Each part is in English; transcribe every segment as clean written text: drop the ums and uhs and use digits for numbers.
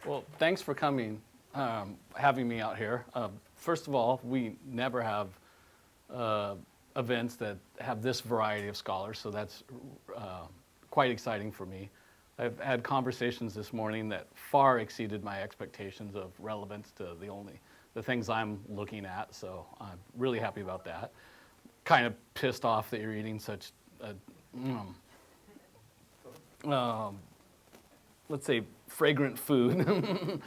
Well, thanks for coming, having me out here. First of all, we never have events that have this variety of scholars, so that's quite exciting for me. I've had conversations this morning that far exceeded my expectations of relevance to the things I'm looking at, so I'm really happy about that. Kind of pissed off that you're eating such let's say fragrant food.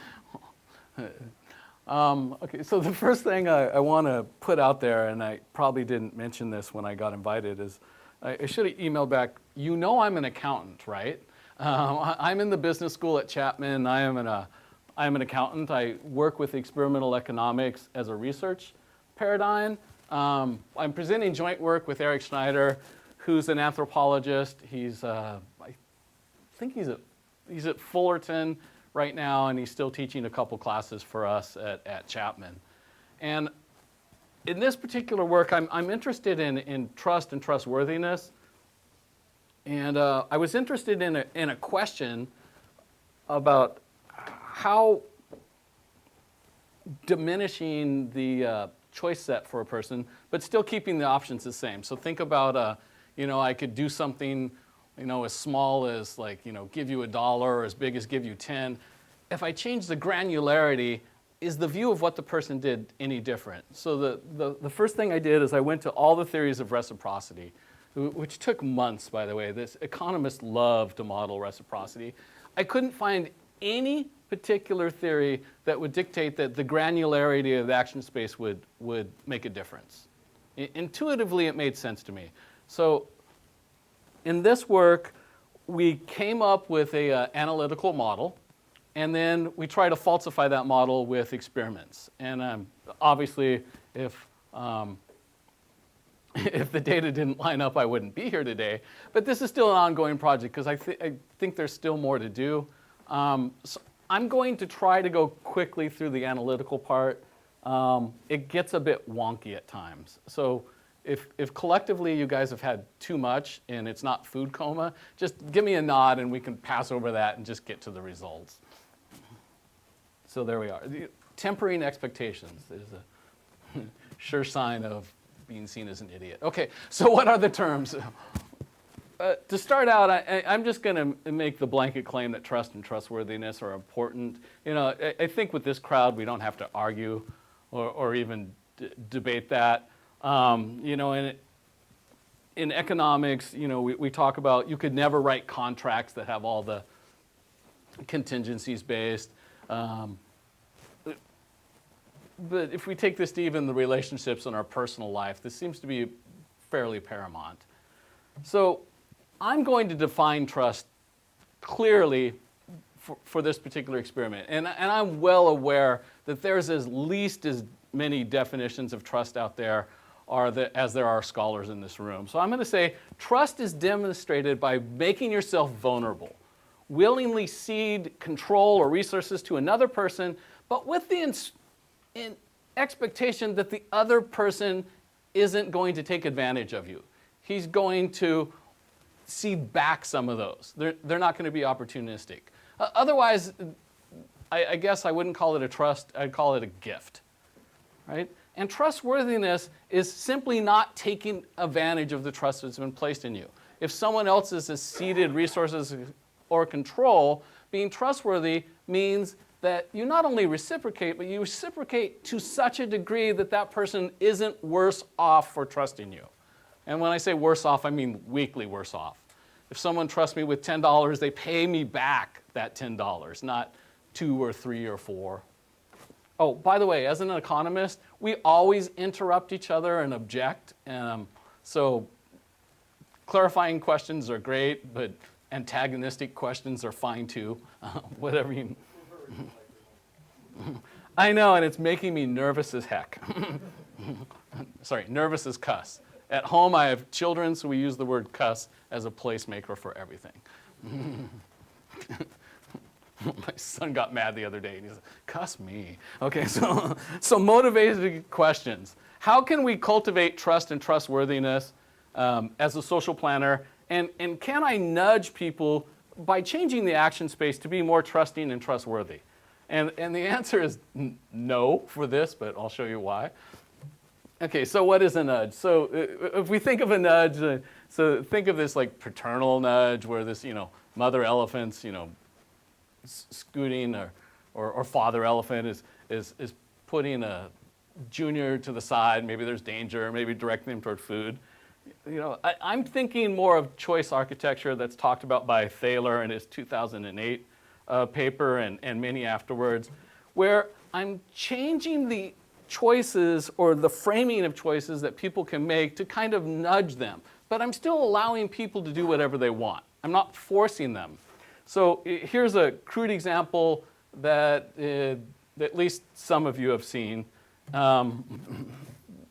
Okay, so the first thing I want to put out there, and I probably didn't mention this when I got invited, is I should have emailed back, you know I'm an accountant, right? I'm in the business school at Chapman. I am an accountant. I work with experimental economics as a research paradigm. I'm presenting joint work with Eric Schneider, who's an anthropologist. I think he's at Fullerton right now, and he's still teaching a couple classes for us at Chapman. And in this particular work, I'm interested in trust and trustworthiness. And I was interested in a question about how diminishing the choice set for a person, but still keeping the options the same. So think about, I could do something, as small as give you $1 or as big as give you 10. If I change the granularity, is the view of what the person did any different? So the first thing I did is I went to all the theories of reciprocity, which took months, by the way. This economists love to model reciprocity. I couldn't find any particular theory that would dictate that the granularity of the action space would make a difference. Intuitively, it made sense to me. So in this work, we came up with a analytical model, and then we try to falsify that model with experiments. And obviously, if the data didn't line up, I wouldn't be here today. But this is still an ongoing project because I think there's still more to do. So I'm going to try to go quickly through the analytical part. It gets a bit wonky at times. So if collectively you guys have had too much and it's not food coma, just give me a nod and we can pass over that and just get to the results. So there we are. Tempering expectations is a sure sign of being seen as an idiot. Okay, so what are the terms? To start out, I'm just going to make the blanket claim that trust and trustworthiness are important. I think with this crowd, we don't have to argue or even debate that. In economics, we talk about you could never write contracts that have all the contingencies based. But if we take this to even the relationships in our personal life, this seems to be fairly paramount. So I'm going to define trust clearly for this particular experiment. And I'm well aware that there's at least as many definitions of trust out there as there are scholars in this room. So I'm going to say trust is demonstrated by making yourself vulnerable, willingly cede control or resources to another person, but with the expectation that the other person isn't going to take advantage of you. He's going to cede back some of those. They're not going to be opportunistic. Otherwise, I guess I wouldn't call it a trust, I'd call it a gift, right? And trustworthiness is simply not taking advantage of the trust that's been placed in you. If someone else has ceded resources or control, being trustworthy means that you not only reciprocate, but you reciprocate to such a degree that that person isn't worse off for trusting you. And when I say worse off, I mean weakly worse off. If someone trusts me with $10, they pay me back that $10, not 2 or 3 or 4. Oh, by the way, as an economist, we always interrupt each other and object. So clarifying questions are great, but antagonistic questions are fine too. Whatever you... I know, and it's making me nervous as heck. Sorry, nervous as cuss. At home, I have children, so we use the word cuss as a placemaker for everything. My son got mad the other day, and he said, cuss me. Okay, so motivated questions. How can we cultivate trust and trustworthiness as a social planner? And can I nudge people by changing the action space to be more trusting and trustworthy? And the answer is no for this, but I'll show you why. Okay, so what is a nudge? So if we think of a nudge, so think of this like paternal nudge where this, mother elephant's, scooting or father elephant is putting a junior to the side. Maybe there's danger, maybe directing him toward food. I'm thinking more of choice architecture that's talked about by Thaler in his 2008 paper and many afterwards, where I'm changing the choices or the framing of choices that people can make to kind of nudge them. But I'm still allowing people to do whatever they want. I'm not forcing them. So here's a crude example that at least some of you have seen. And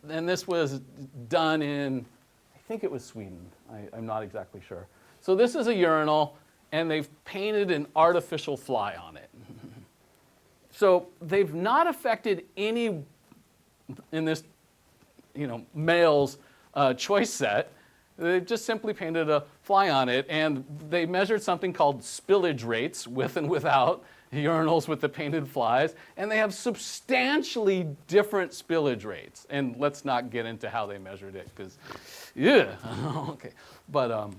this was done in, I think it was Sweden. I'm not exactly sure. So this is a urinal, and they've painted an artificial fly on it. So they've not affected any, in this male's choice set. They've just simply painted a fly on it, and they measured something called spillage rates with and without urinals with the painted flies, and they have substantially different spillage rates. And let's not get into how they measured it, because, yeah, okay. But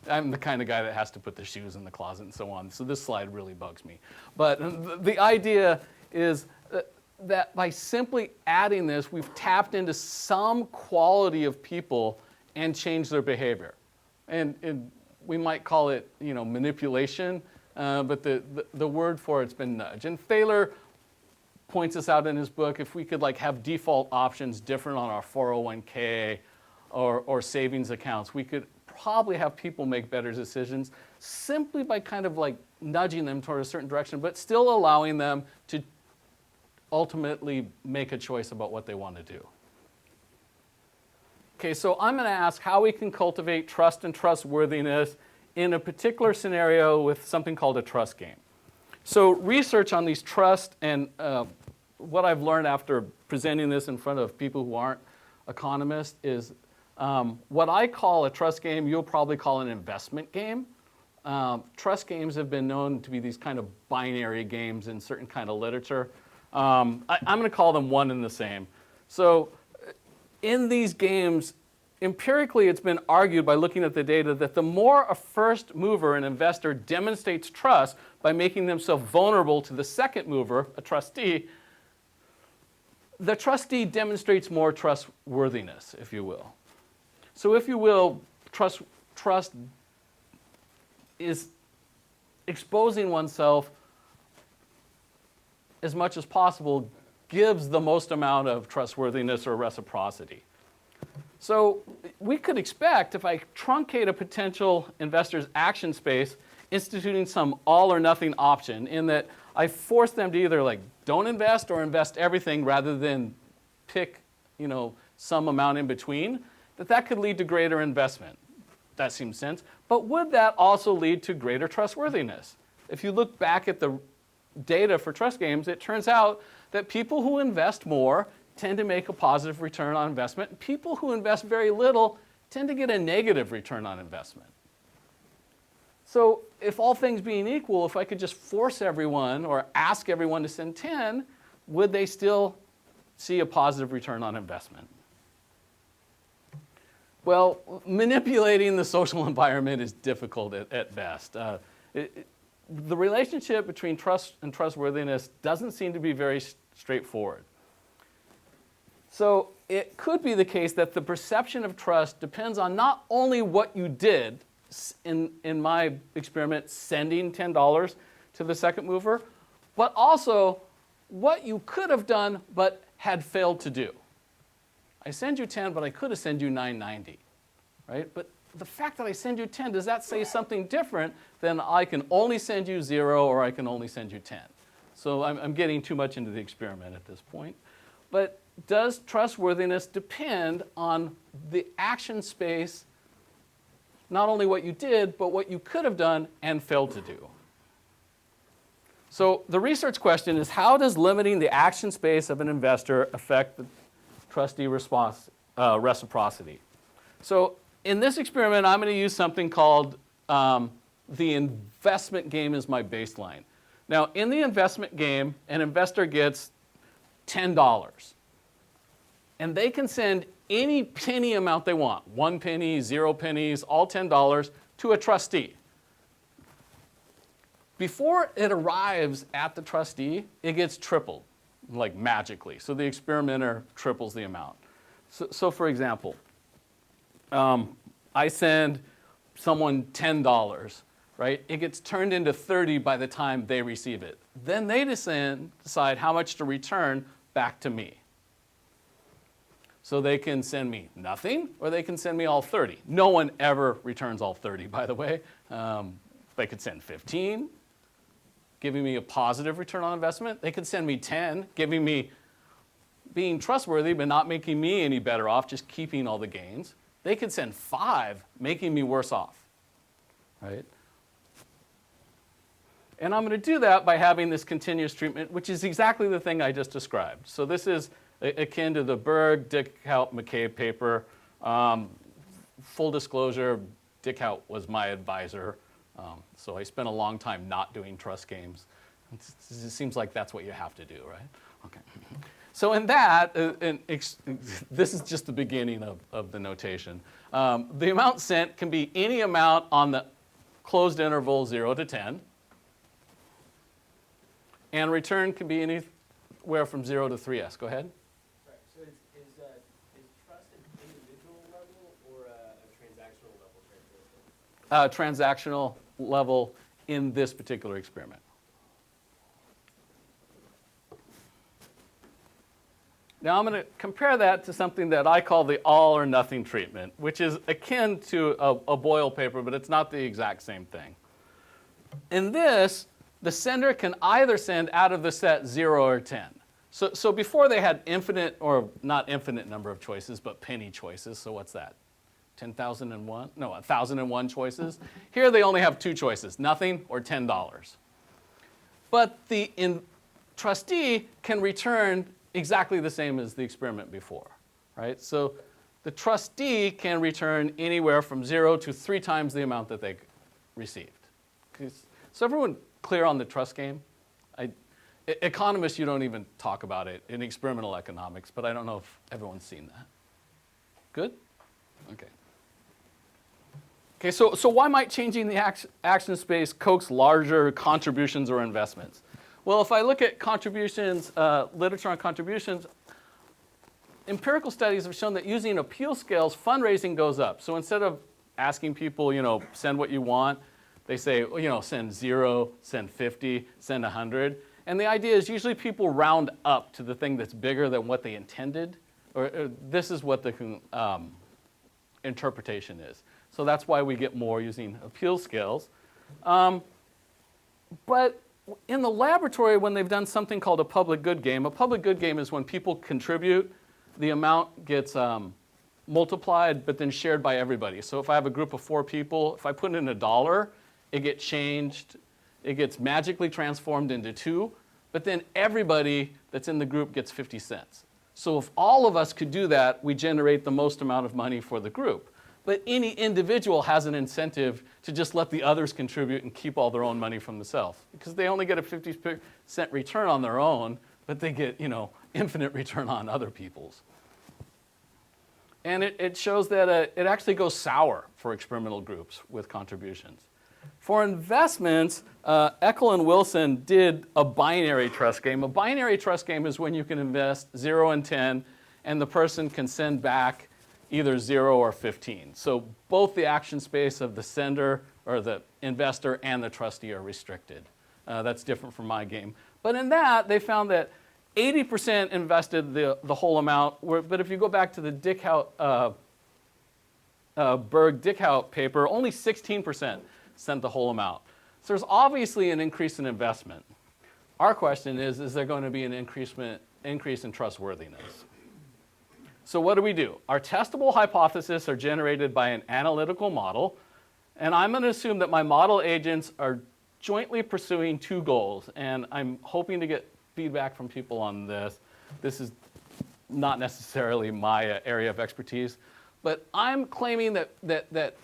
I'm the kind of guy that has to put the shoes in the closet and so on, so this slide really bugs me. But the idea is that by simply adding this, we've tapped into some quality of people and changed their behavior. And we might call it, manipulation, but the word for it's been nudge. And Thaler points this out in his book. If we could have default options different on our 401k or savings accounts, we could probably have people make better decisions simply by kind of nudging them toward a certain direction, but still allowing them to ultimately make a choice about what they want to do. Okay, so I'm going to ask how we can cultivate trust and trustworthiness in a particular scenario with something called a trust game. So research on these trust and what I've learned after presenting this in front of people who aren't economists is what I call a trust game, you'll probably call an investment game. Trust games have been known to be these kind of binary games in certain kind of literature. I'm going to call them one and the same. So in these games, empirically it's been argued by looking at the data that the more a first mover, an investor, demonstrates trust by making themselves vulnerable to the second mover, a trustee, the trustee demonstrates more trustworthiness, if you will. So if you will, trust is exposing oneself as much as possible gives the most amount of trustworthiness or reciprocity. So we could expect, if I truncate a potential investor's action space, instituting some all or nothing option in that I force them to either don't invest or invest everything rather than pick some amount in between, that could lead to greater investment. That seems sense. But would that also lead to greater trustworthiness? If you look back at the data for trust games, it turns out that people who invest more tend to make a positive return on investment. People who invest very little tend to get a negative return on investment. So if all things being equal, if I could just force everyone or ask everyone to send 10, would they still see a positive return on investment? Well, manipulating the social environment is difficult at best. The relationship between trust and trustworthiness doesn't seem to be very straightforward. So it could be the case that the perception of trust depends on not only what you did, in my experiment, sending $10 to the second mover, but also what you could have done but had failed to do. I send you 10, but I could have sent you $9.90, right? But the fact that I send you 10, does that say something different than I can only send you 0 or I can only send you 10? So I'm getting too much into the experiment at this point. But does trustworthiness depend on the action space, not only what you did, but what you could have done and failed to do? So the research question is, how does limiting the action space of an investor affect the trustee reciprocity? So in this experiment, I'm going to use something called the investment game as my baseline. Now, in the investment game, an investor gets $10. And they can send any penny amount they want, 1 penny, 0 pennies, all $10, to a trustee. Before it arrives at the trustee, it gets tripled, like magically. So the experimenter triples the amount. So for example, I send someone $10, right? It gets turned into 30 by the time they receive it. Then they decide how much to return back to me. So they can send me nothing, or they can send me all 30. No one ever returns all 30, by the way. They could send 15, giving me a positive return on investment. They could send me 10, giving me being trustworthy, but not making me any better off, just keeping all the gains. They could send 5, making me worse off, right? And I'm going to do that by having this continuous treatment, which is exactly the thing I just described. So this is akin to the Berg, Dickhout, McCabe paper. Full disclosure, Dickhout was my advisor. So I spent a long time not doing trust games. It seems like that's what you have to do, right? Okay. So in that, this is just the beginning of the notation. The amount sent can be any amount on the closed interval 0 to 10. And return can be anywhere from 0 to 3s. Go ahead. Right. So is trust an individual level or a transactional level characteristic? Transactional level in this particular experiment. Now I'm going to compare that to something that I call the all or nothing treatment, which is akin to a Boyle paper, but it's not the exact same thing. In this, the sender can either send out of the set 0 or 10. So before they had infinite, or not infinite number of choices, but penny choices. So what's that? 10,001? No, 1,001 choices. Here they only have 2 choices, nothing or $10. But the trustee can return exactly the same as the experiment before, right? So the trustee can return anywhere from 0 to 3 times the amount that they received. So everyone clear on the trust game? Economists, you don't even talk about it in experimental economics, but I don't know if everyone's seen that. Good? Okay. Okay, so why might changing the action space coax larger contributions or investments? Well, if I look at contributions, literature on contributions, empirical studies have shown that using appeal scales, fundraising goes up. So instead of asking people, send what you want, they say, send 0, send 50, send 100. And the idea is usually people round up to the thing that's bigger than what they intended. Or this is what the interpretation is. So that's why we get more using appeal scales. But in the laboratory, when they've done something called a public good game is when people contribute, the amount gets multiplied, but then shared by everybody. So if I have a group of 4 people, if I put in $1, it gets changed, it gets magically transformed into 2, but then everybody that's in the group gets 50 cents. So if all of us could do that, we generate the most amount of money for the group. But any individual has an incentive to just let the others contribute and keep all their own money for themselves, because they only get a 50% return on their own, but they get, infinite return on other people's. And it shows that it actually goes sour for experimental groups with contributions. For investments, Eckel and Wilson did a binary trust game. A binary trust game is when you can invest 0 and 10, and the person can send back either 0 or 15. So both the action space of the sender, or the investor, and the trustee are restricted. That's different from my game. But in that, they found that 80% invested the whole amount. But if you go back to the Berg-Dickhout paper, only 16% sent the whole amount. So there's obviously an increase in investment. Our question is there going to be an increase in trustworthiness? So what do? Our testable hypotheses are generated by an analytical model, and I'm going to assume that my model agents are jointly pursuing 2 goals, and I'm hoping to get feedback from people on this. This is not necessarily my area of expertise, but I'm claiming that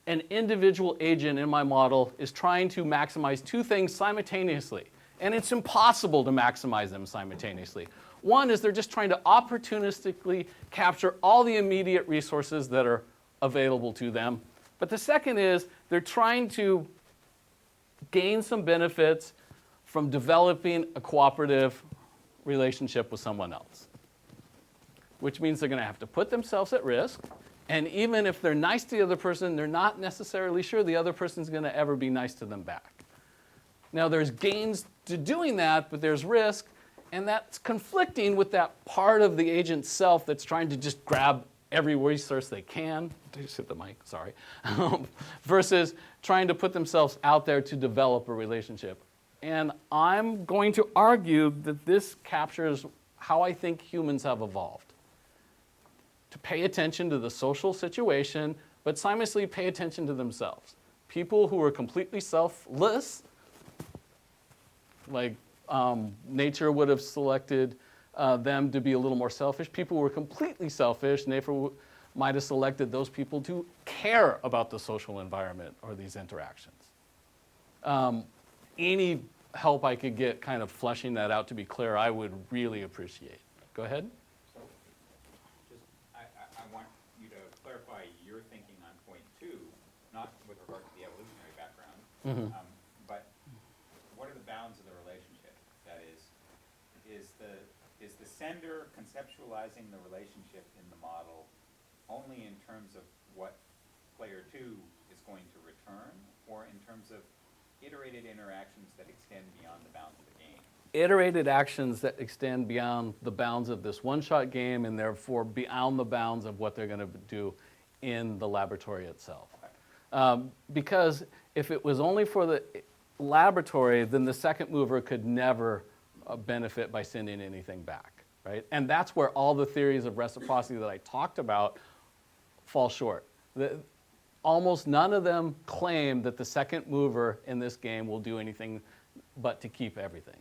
an individual agent in my model is trying to maximize 2 things simultaneously. And it's impossible to maximize them simultaneously. One is they're just trying to opportunistically capture all the immediate resources that are available to them. But the second is they're trying to gain some benefits from developing a cooperative relationship with someone else, which means they're going to have to put themselves at risk. And even if they're nice to the other person, they're not necessarily sure the other person's going to ever be nice to them back. Now, there's gains to doing that, but there's risk, and that's conflicting with that part of the agent's self that's trying to just grab every resource they can. I just hit the mic, sorry. Versus trying to put themselves out there to develop a relationship. And I'm going to argue that this captures how I think humans have evolved. To pay attention to the social situation, but simultaneously pay attention to themselves. People who are completely selfless, like nature would have selected them to be a little more selfish. People who were completely selfish, nature might have selected those people to care about the social environment or these interactions. Any help I could get kind of fleshing that out to be clear, I would really appreciate. Go ahead. So, I want you to clarify your thinking on point 2, not with regard to the evolutionary background, but what are the bounds of the relationship? That is the sender conceptualizing the relationship in the model only in terms of what player 2 is going to return, or in terms of iterated interactions that extend beyond the bounds of the game? Iterated actions that extend beyond the bounds of this one-shot game and therefore beyond the bounds of what they're going to do in the laboratory itself. Because if it was only for the laboratory, then the second mover could never benefit by sending anything back, right? And that's where all the theories of reciprocity that I talked about fall short. Almost none of them claim that the second mover in this game will do anything but to keep everything,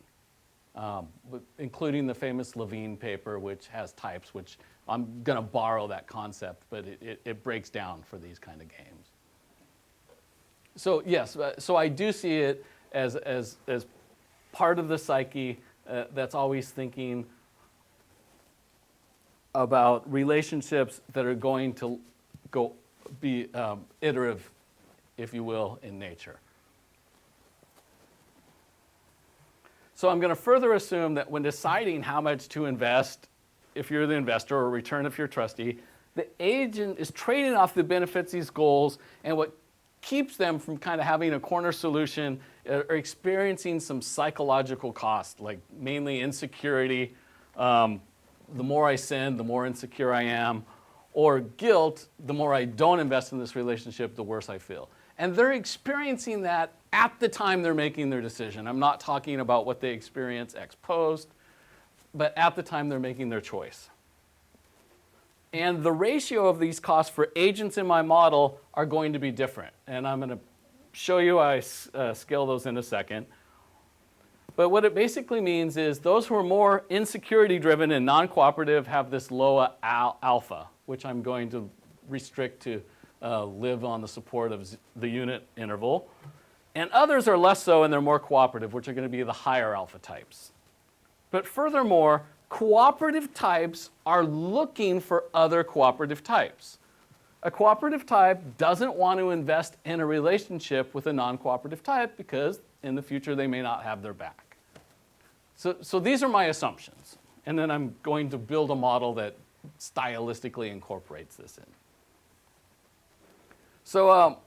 including the famous Levine paper, which has types, which I'm going to borrow that concept, but it breaks down for these kind of games. So yes, so I do see it as part of the psyche that's always thinking about relationships that are going to be iterative, if you will, in nature. So I'm going to further assume that when deciding how much to invest, if you're the investor, or return if you're trustee, the agent is trading off the benefits, these goals, and what keeps them from kind of having a corner solution or experiencing some psychological cost, like mainly insecurity. The more I send, the more insecure I am. Or guilt, the more I don't invest in this relationship, the worse I feel. And they're experiencing that at the time they're making their decision. I'm not talking about what they experience ex post, but at the time they're making their choice. And the ratio of these costs for agents in my model are going to be different. And I'm going to show you how I scale those in a second. But what it basically means is those who are more insecurity driven and non-cooperative have this lower alpha, which I'm going to restrict to live on the support of the unit interval. And others are less so and they're more cooperative, which are going to be the higher alpha types. But furthermore, cooperative types are looking for other cooperative types. A cooperative type doesn't want to invest in a relationship with a non-cooperative type because in the future they may not have their back. So these are my assumptions. And then I'm going to build a model that stylistically incorporates this in. So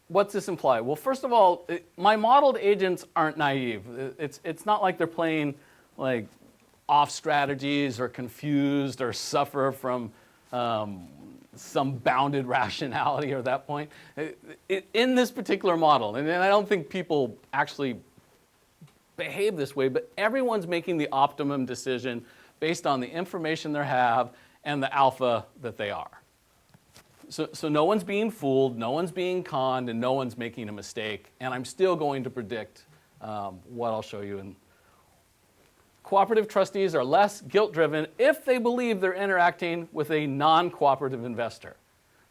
what's this imply? Well, first of all, my modeled agents aren't naive. It's not like they're playing like off strategies or confused or suffer from some bounded rationality or that point. In this particular model, and I don't think people actually behave this way, but everyone's making the optimum decision based on the information they have and the alpha that they are. So no one's being fooled, no one's being conned, and no one's making a mistake. And I'm still going to predict what I'll show you. And cooperative trustees are less guilt-driven if they believe they're interacting with a non-cooperative investor.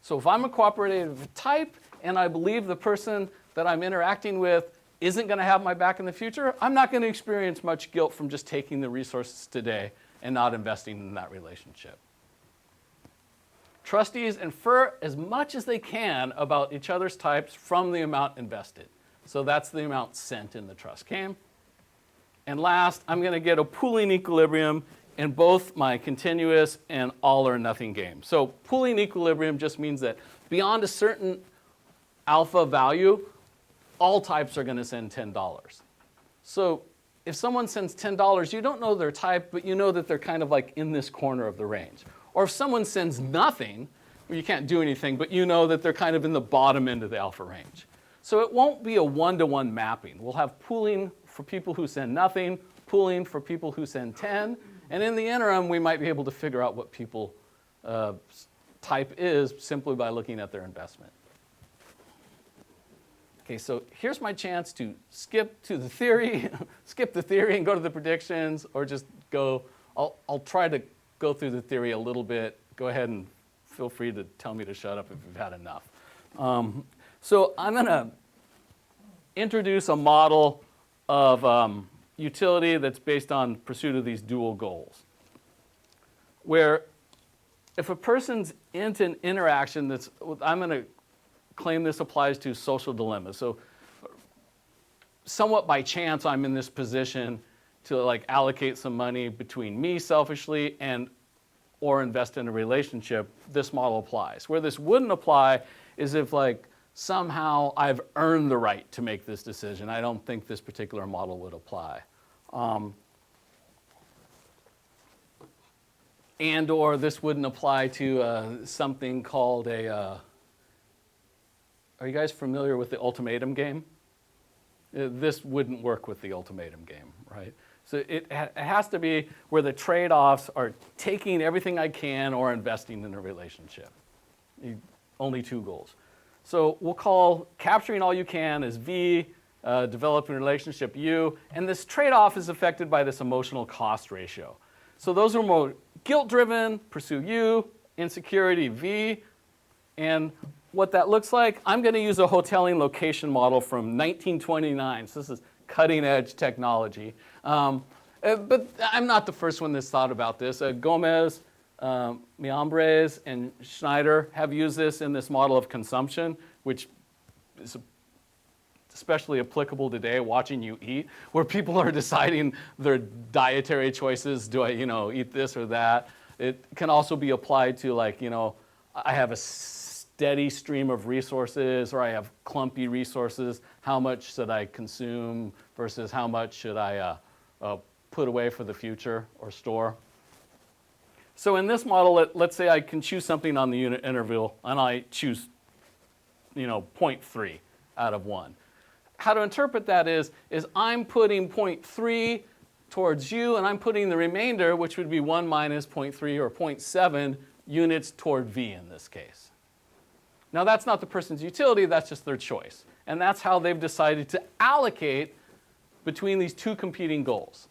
So if I'm a cooperative type and I believe the person that I'm interacting with isn't going to have my back in the future, I'm not going to experience much guilt from just taking the resources today and not investing in that relationship. Trustees infer as much as they can about each other's types from the amount invested. So that's the amount sent in the trust game. And last, I'm going to get a pooling equilibrium in both my continuous and all or nothing game. So pooling equilibrium just means that beyond a certain alpha value, all types are going to send $10. So if someone sends $10, you don't know their type, but you know that they're kind of like in this corner of the range. Or if someone sends nothing, well, you can't do anything, but you know that they're kind of in the bottom end of the alpha range. So it won't be a one-to-one mapping. We'll have pooling for people who send nothing, pooling for people who send 10, and in the interim, we might be able to figure out what people's type is simply by looking at their investment. Okay, so here's my chance to skip to the theory, skip the theory and go to the predictions, or just go, I'll try to go through the theory a little bit. Go ahead and feel free to tell me to shut up if you've had enough. So I'm going to introduce a model of utility that's based on pursuit of these dual goals, where if a person's into an interaction that's, I'm going to claim this applies to social dilemmas. So somewhat by chance, I'm in this position to like allocate some money between me selfishly and or invest in a relationship. This model applies. Where this wouldn't apply is if like somehow I've earned the right to make this decision. I don't think this particular model would apply. And or this wouldn't apply to something called a, are you guys familiar with the ultimatum game? This wouldn't work with the ultimatum game, right? So it has to be where the trade-offs are taking everything I can or investing in a relationship. Only two goals. So we'll call capturing all you can as V, developing a relationship U, and this trade-off is affected by this emotional cost ratio. So those are more guilt-driven, pursue U, insecurity V, and what that looks like, I'm going to use a hoteling location model from 1929. So this is cutting-edge technology. But I'm not the first one that's thought about this. Gomez, Miambres, and Schneider have used this in this model of consumption, which is especially applicable today, watching you eat, where people are deciding their dietary choices. Do I, eat this or that? It can also be applied to like, I have a steady stream of resources, or I have clumpy resources. How much should I consume versus how much should I put away for the future or store? So in this model, let's say I can choose something on the unit interval, and I choose, 0.3 out of 1. How to interpret that is I'm putting 0.3 towards U, and I'm putting the remainder, which would be 1 minus 0.3 or 0.7 units toward V in this case. Now that's not the person's utility, that's just their choice. And that's how they've decided to allocate between these two competing goals.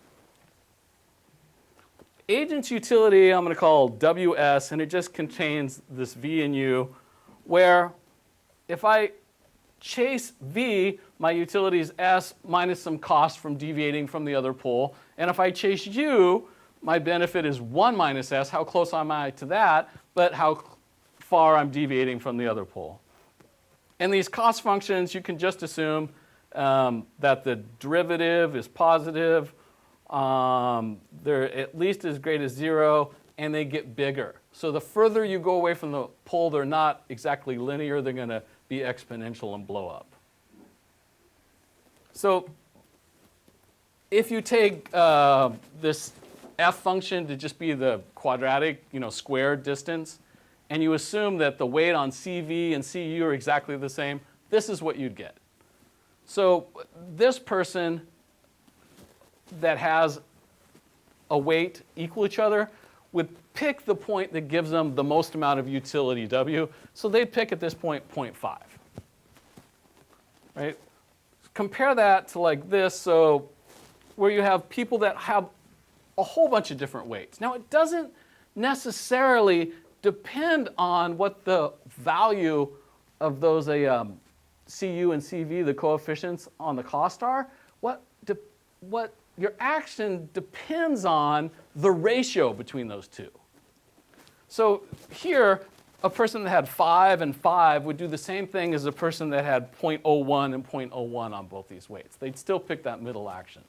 Agent's utility I'm going to call WS, and it just contains this V and U, where if I chase V, my utility is S minus some cost from deviating from the other pole. And if I chase U, my benefit is 1 minus S. How close am I to that? But how far I'm deviating from the other pole. And these cost functions, you can just assume that the derivative is positive. They're at least as great as 0, and they get bigger. So the further you go away from the pole, they're not exactly linear. They're going to be exponential and blow up. So if you take this f function to just be the quadratic, squared distance, and you assume that the weight on CV and CU are exactly the same, this is what you'd get. So this person that has a weight equal each other would pick the point that gives them the most amount of utility W. So they'd pick at this point 0.5. Right? Compare that to like this, so where you have people that have a whole bunch of different weights. Now it doesn't necessarily depend on what the value of those CU and CV, the coefficients on the cost are, what your action depends on the ratio between those two. So here, a person that had 5 and 5 would do the same thing as a person that had 0.01 and 0.01 on both these weights. They'd still pick that middle action.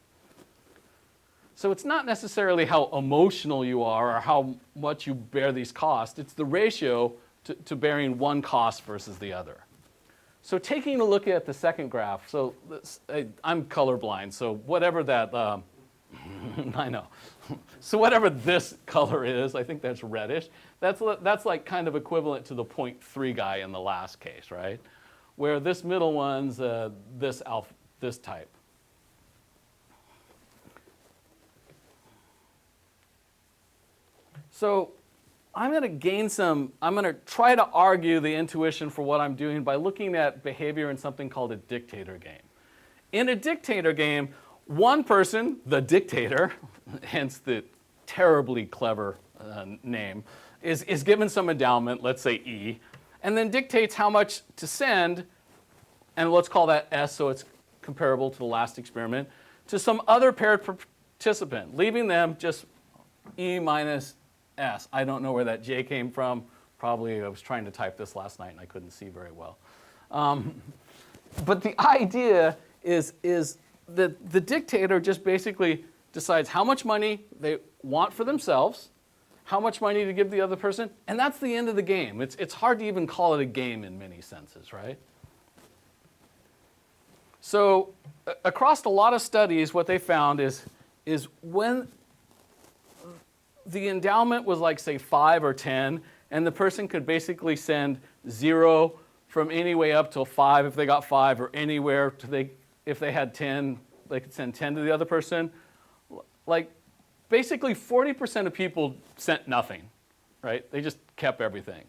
So it's not necessarily how emotional you are or how much you bear these costs. It's the ratio to bearing one cost versus the other. So taking a look at the second graph, so I'm colorblind, so whatever that, I know. So whatever this color is, I think that's reddish, that's like kind of equivalent to the 0.3 guy in the last case, right? Where this middle one's this type. So I'm going to try to argue the intuition for what I'm doing by looking at behavior in something called a dictator game. In a dictator game, one person, the dictator, hence the terribly clever name, is given some endowment, let's say E, and then dictates how much to send, and let's call that S so it's comparable to the last experiment, to some other paired participant, leaving them just E minus S. I don't know where that J came from. Probably I was trying to type this last night and I couldn't see very well. But the idea is that the dictator just basically decides how much money they want for themselves, how much money to give the other person, and that's the end of the game. It's hard to even call it a game in many senses, right? So across a lot of studies, what they found is when the endowment was like, say, 5 or 10, and the person could basically send 0 from any way up till 5 if they got 5, or anywhere to if they had 10, they could send 10 to the other person. Like, basically 40% of people sent nothing, right? They just kept everything.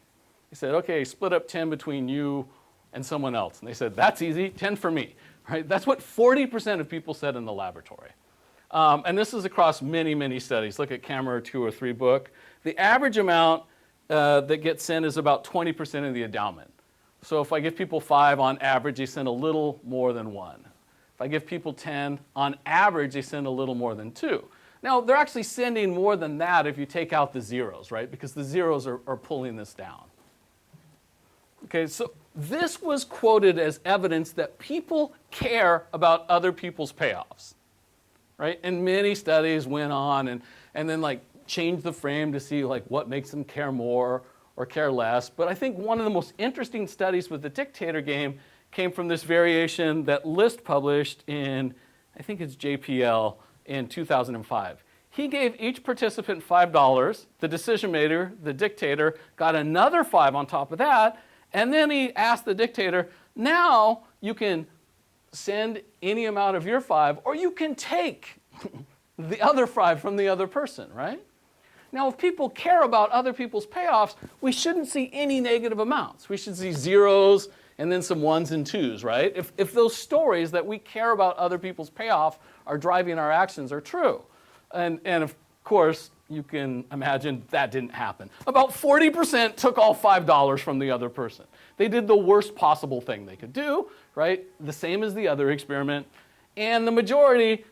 They said, okay, split up 10 between you and someone else. And they said, that's easy, 10 for me, right? That's what 40% of people said in the laboratory. And this is across many, many studies. Look at Camera 2 or 3 book. The average amount that gets sent is about 20% of the endowment. So if I give people 5, on average, they send a little more than 1. If I give people 10, on average, they send a little more than 2. Now, they're actually sending more than that if you take out the zeros, right? Because the zeros are pulling this down. Okay, so this was quoted as evidence that people care about other people's payoffs. Right? And many studies went on and then like changed the frame to see like what makes them care more or care less. But I think one of the most interesting studies with the dictator game came from this variation that List published in, I think it's JPL, in 2005. He gave each participant $5. The decision maker, the dictator, got another 5 on top of that. And then he asked the dictator, now you can send any amount of your 5, or you can take the other 5 from the other person, right? Now, if people care about other people's payoffs, we shouldn't see any negative amounts. We should see zeros and then some 1s and 2s, right? If those stories that we care about other people's payoff are driving our actions are true. And of course, you can imagine that didn't happen. About 40% took all $5 from the other person. They did the worst possible thing they could do, right? The same as the other experiment. And the majority,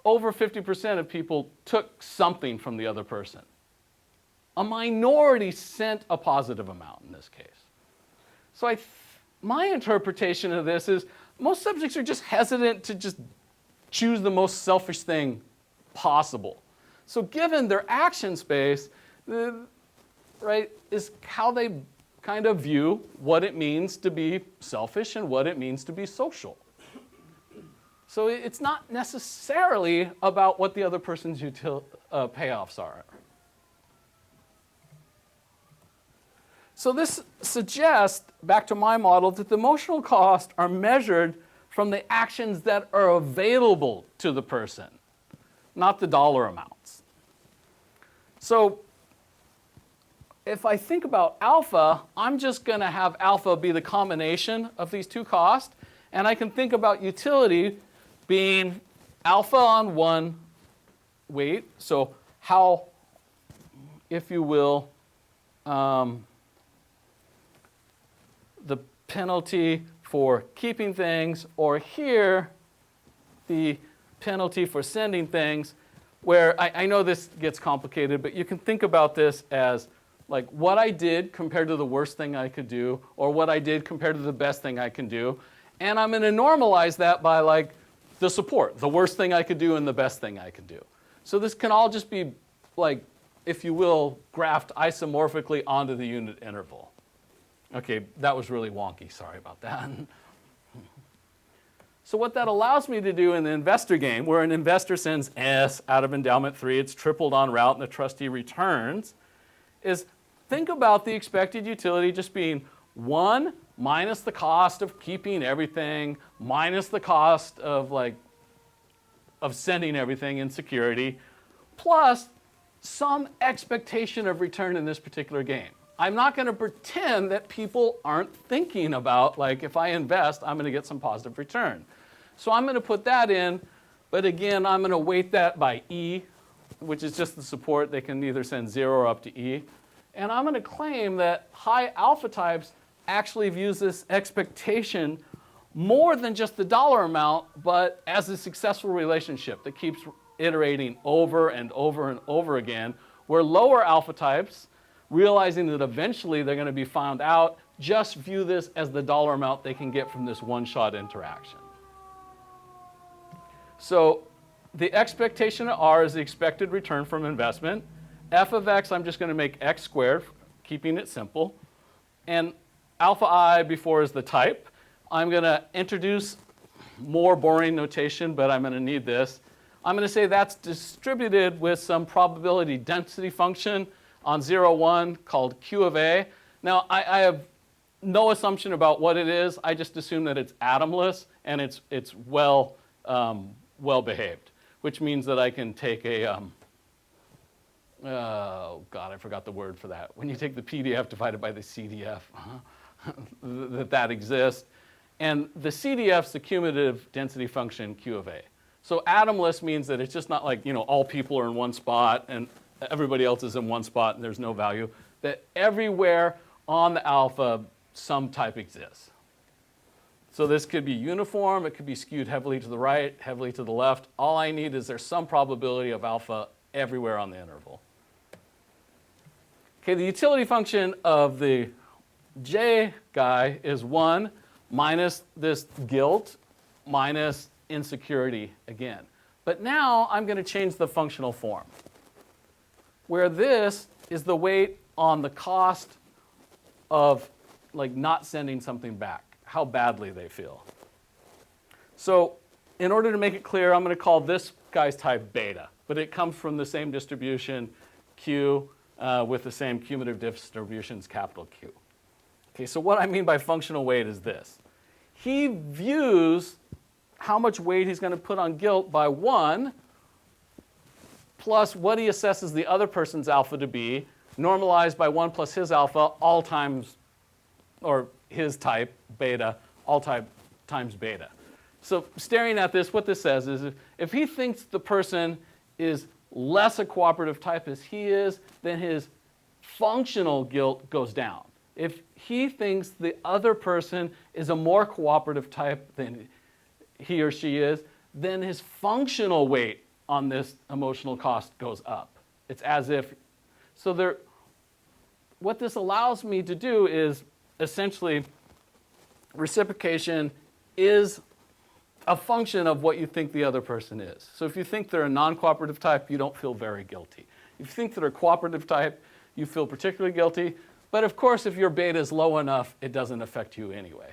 over 50% of people took something from the other person. A minority sent a positive amount in this case. So my interpretation of this is most subjects are just hesitant to just choose the most selfish thing possible. So given their action space, right, is how they kind of view what it means to be selfish and what it means to be social. So it's not necessarily about what the other person's payoffs are. So this suggests, back to my model, that the emotional costs are measured from the actions that are available to the person, not the dollar amounts. So if I think about alpha, I'm just going to have alpha be the combination of these two costs, and I can think about utility being alpha on one weight, so how, if you will, the penalty for keeping things, or here, the penalty for sending things, where I know this gets complicated, but you can think about this as like what I did compared to the worst thing I could do, or what I did compared to the best thing I can do. And I'm going to normalize that by like the support, the worst thing I could do and the best thing I could do. So this can all just be like, if you will, graphed isomorphically onto the unit interval. Okay, that was really wonky. Sorry about that. So what that allows me to do in the investor game, where an investor sends S out of endowment 3, it's tripled en route, and the trustee returns, is think about the expected utility just being 1 minus the cost of keeping everything, minus the cost of sending everything in security, plus some expectation of return in this particular game. I'm not going to pretend that people aren't thinking about, like, if I invest, I'm going to get some positive return. So I'm going to put that in, but again, I'm going to weight that by E, which is just the support. They can either send 0 or up to E. And I'm going to claim that high alpha types actually views this expectation more than just the dollar amount, but as a successful relationship that keeps iterating over and over and over again, where lower alpha types, realizing that eventually they're going to be found out, just view this as the dollar amount they can get from this one-shot interaction. So the expectation of R is the expected return from investment. F of x, I'm just going to make x squared, keeping it simple. And alpha I before is the type. I'm going to introduce more boring notation, but I'm going to need this. I'm going to say that's distributed with some probability density function on 0, 1 called Q of A. Now, I have no assumption about what it is. I just assume that it's atomless and it's well behaved, which means that I can take a, oh God, I forgot the word for that. When you take the PDF divided by the CDF, that exists. And the CDF's the cumulative density function Q of A. So atomless means that it's just not like, all people are in one spot and everybody else is in one spot and there's no value. That everywhere on the alpha, some type exists. So this could be uniform, it could be skewed heavily to the right, heavily to the left. All I need is there's some probability of alpha everywhere on the interval. Okay, the utility function of the J guy is 1 minus this guilt minus insecurity again. But now I'm going to change the functional form, where this is the weight on the cost of not sending something back, how badly they feel. So in order to make it clear, I'm going to call this guy's type beta, but it comes from the same distribution Q with the same cumulative distributions, capital Q. Okay, so what I mean by functional weight is this. He views how much weight he's going to put on guilt by 1 plus what he assesses the other person's alpha to be, normalized by 1 plus his alpha, all times, or his type, beta, all times beta. So staring at this, what this says is if he thinks the person is less a cooperative type as he is, then his functional guilt goes down. If he thinks the other person is a more cooperative type than he or she is, then his functional weight on this emotional cost goes up. It's as if, so what this allows me to do is essentially reciprocation is a function of what you think the other person is. So if you think they're a non-cooperative type, you don't feel very guilty. If you think they're a cooperative type, you feel particularly guilty. But of course, if your beta is low enough, it doesn't affect you anyway.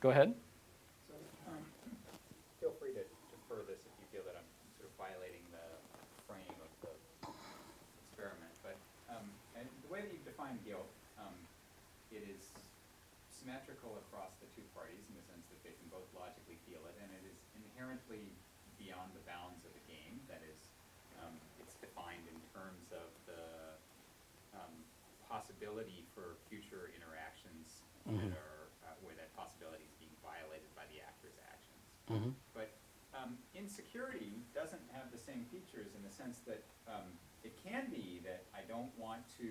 Go ahead. So feel free to defer this if you feel that I'm sort of violating the frame of the experiment. But and the way that you define guilt, it is symmetrical across the two parties in the sense that they can both logically feel it, and it is inherently beyond the bounds of the game. That is, it's defined in terms of the possibility for future interactions that are where that possibility is being violated by the actor's actions. But insecurity doesn't have the same features in the sense that it can be that I don't want to,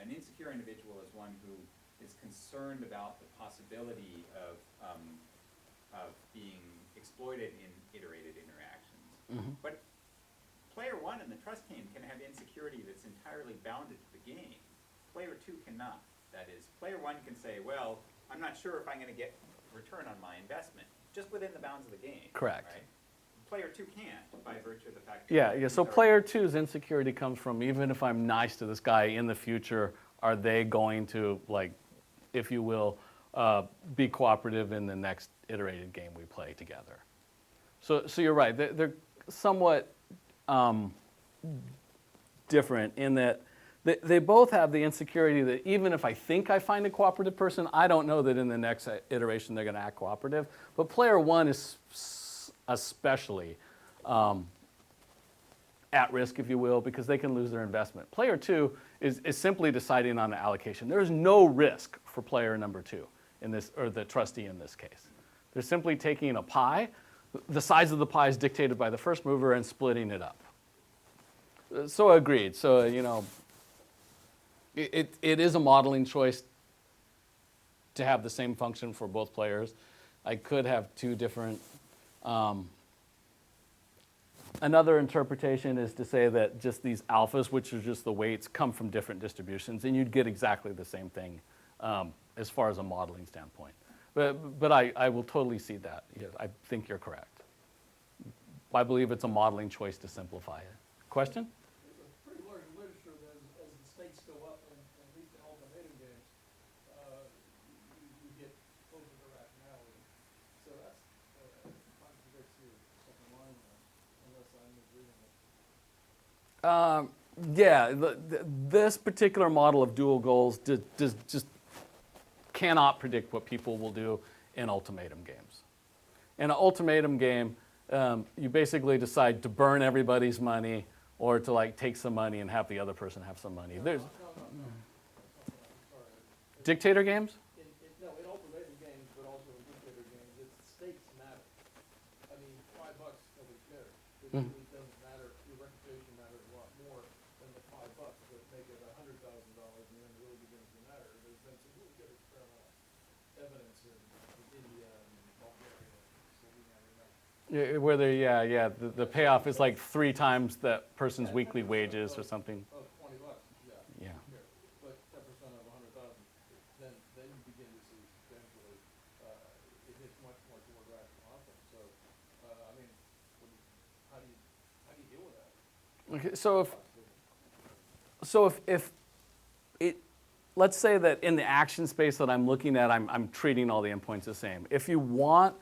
an insecure individual is one who is concerned about the possibility of of being exploited in iterated interactions. Mm-hmm. But player one in the trust game can have insecurity that's entirely bounded to the game. Player two cannot. That is, player one can say, well, I'm not sure if I'm going to get return on my investment, just within the bounds of the game. Correct. Right? Player two can't, by virtue of the fact that Yeah. So these are- player two's insecurity comes from, even if I'm nice to this guy in the future, are they going to, like, if you will, be cooperative in the next iterated game we play together? So you're right. They're somewhat different in that they both have the insecurity that even if I think I find a cooperative person, I don't know that in the next iteration they're going to act cooperative. But player one is especially at risk, if you will, because they can lose their investment. Player two is simply deciding on the allocation. There is no risk for player number two in this, or the trustee in this case. They're simply taking a pie. The size of the pie is dictated by the first mover and splitting it up. So agreed. So, it is a modeling choice to have the same function for both players. I could have two different. Another interpretation is to say that just these alphas, which are just the weights, come from different distributions, and you'd get exactly the same thing as far as a modeling standpoint. But I will totally see that. Yeah, I think you're correct. I believe it's a modeling choice to simplify it. Question? There's a pretty large literature that as the stakes go up, and at least in ultimatum games, you get closer to rationality. So that's contradicts your second line there, unless I'm misreading it. Yeah, this particular model of dual goals just cannot predict what people will do in ultimatum games. In an ultimatum game, you basically decide to burn everybody's money or to like take some money and have the other person have some money. There's No. Sorry. dictator games? No, in ultimatum games, but also in dictator games, it's stakes matter. I mean, $5 nobody cares. It really doesn't matter. Your reputation matters a lot more than the $5. But make it $100,000, and then it really begins to matter. There's been some really good experimental evidence in India and Bulgaria, Slovenia, Whether, the payoff is like 3 times that person's weekly wages or something. Oh, $20, yeah. Yeah. Sure. But 10% of 100,000, then you begin to see eventually it hits much more toward rational outcomes. So, I mean, how do you deal with that? Okay, so if it, let's say that in the action space that I'm looking at, I'm treating all the endpoints the same. If you want,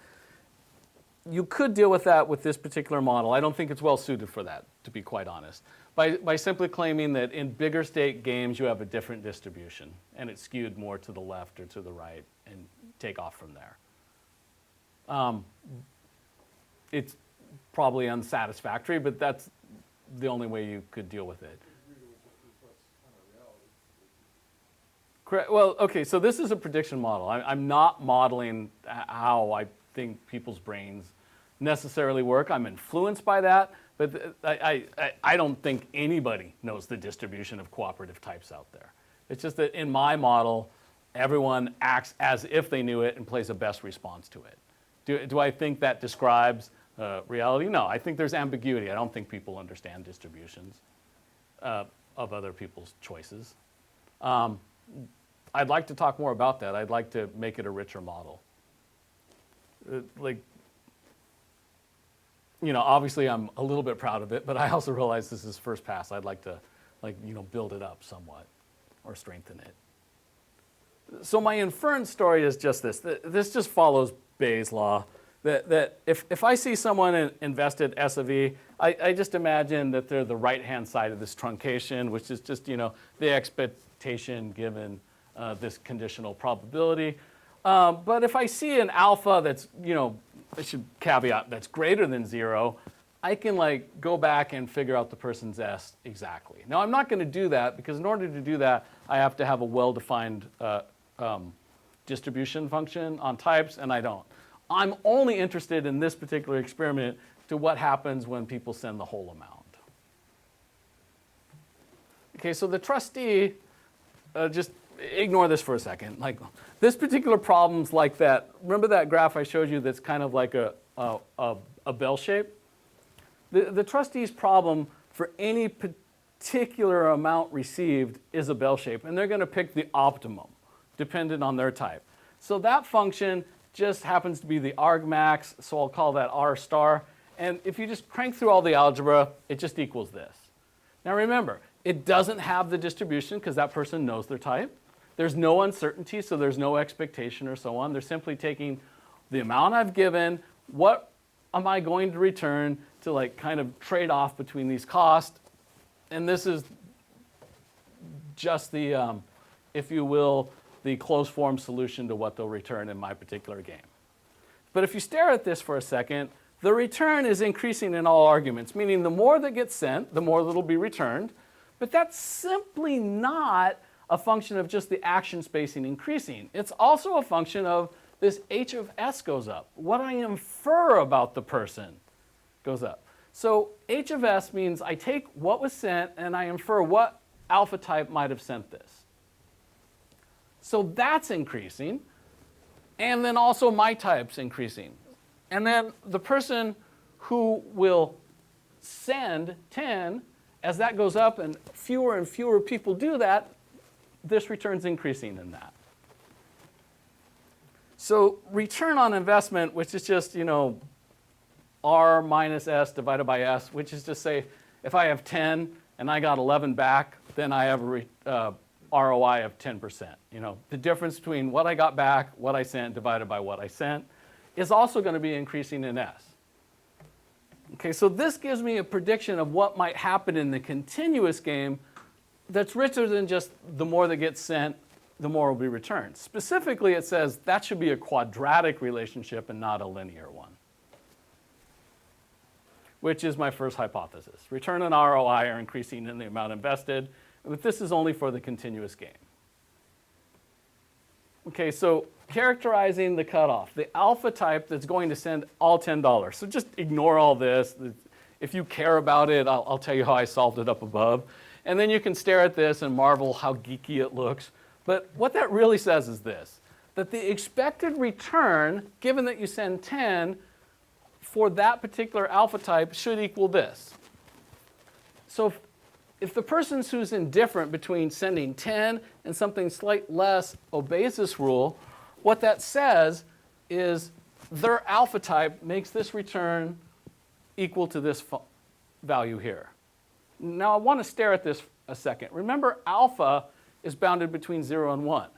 you could deal with that with this particular model. I don't think it's well suited for that, to be quite honest. By simply claiming that in bigger stake games you have a different distribution and it's skewed more to the left or to the right and take off from there. It's probably unsatisfactory, but that's the only way you could deal with it. Correct. Well, okay, so this is a prediction model. I'm not modeling how I think people's brains necessarily work. I'm influenced by that, but I don't think anybody knows the distribution of cooperative types out there. It's just that in my model, everyone acts as if they knew it and plays a best response to it. Do I think that describes reality? No, I think there's ambiguity. I don't think people understand distributions of other people's choices. I'd like to talk more about that. I'd like to make it a richer model. Obviously I'm a little bit proud of it, but I also realize this is first pass. I'd like to, build it up somewhat or strengthen it. So my inference story is just this. This just follows Bayes' law. That if I see someone invested S of E, I just imagine that they're the right-hand side of this truncation, which is just, the expectation given this conditional probability. But if I see an alpha that's, I should caveat, that's greater than 0, I can go back and figure out the person's S exactly. Now I'm not going to do that because in order to do that, I have to have a well-defined distribution function on types, and I don't. I'm only interested in this particular experiment to what happens when people send the whole amount. Okay, so the trustee, just ignore this for a second. Like this particular problem's like that. Remember that graph I showed you that's kind of like a bell shape? The trustee's problem for any particular amount received is a bell shape, and they're going to pick the optimum dependent on their type. So that function just happens to be the argmax, so I'll call that r star. And if you just crank through all the algebra, it just equals this. Now remember, it doesn't have the distribution because that person knows their type. There's no uncertainty, so there's no expectation or so on. They're simply taking the amount I've given, what am I going to return to like kind of trade off between these costs. And this is just the, if you will, the closed form solution to what they'll return in my particular game. But if you stare at this for a second, the return is increasing in all arguments, meaning the more that gets sent, the more that'll be returned. But that's simply not a function of just the action spacing increasing. It's also a function of this h of s goes up. What I infer about the person goes up. So h of s means I take what was sent and I infer what alpha type might have sent this. So that's increasing. And then also my type's increasing. And then the person who will send 10, as that goes up and fewer people do that, this return's increasing in that. So return on investment, which is just, R minus S divided by S, which is to say, if I have 10 and I got 11 back, then I have a ROI of 10%. The difference between what I got back, what I sent, divided by what I sent, is also going to be increasing in S. Okay, so this gives me a prediction of what might happen in the continuous game that's richer than just the more that gets sent, the more will be returned. Specifically, it says that should be a quadratic relationship and not a linear one, which is my first hypothesis. Return and ROI are increasing in the amount invested, but this is only for the continuous game. Okay, so characterizing the cutoff, the alpha type that's going to send all $10. So just ignore all this. If you care about it, I'll tell you how I solved it up above. And then you can stare at this and marvel how geeky it looks. But what that really says is this, that the expected return, given that you send 10, for that particular alpha type should equal this. So if the person who's indifferent between sending 10 and something slightly less obeys this rule, what that says is their alpha type makes this return equal to this value here. Now I want to stare at this a second. Remember, alpha is bounded between 0 and 1.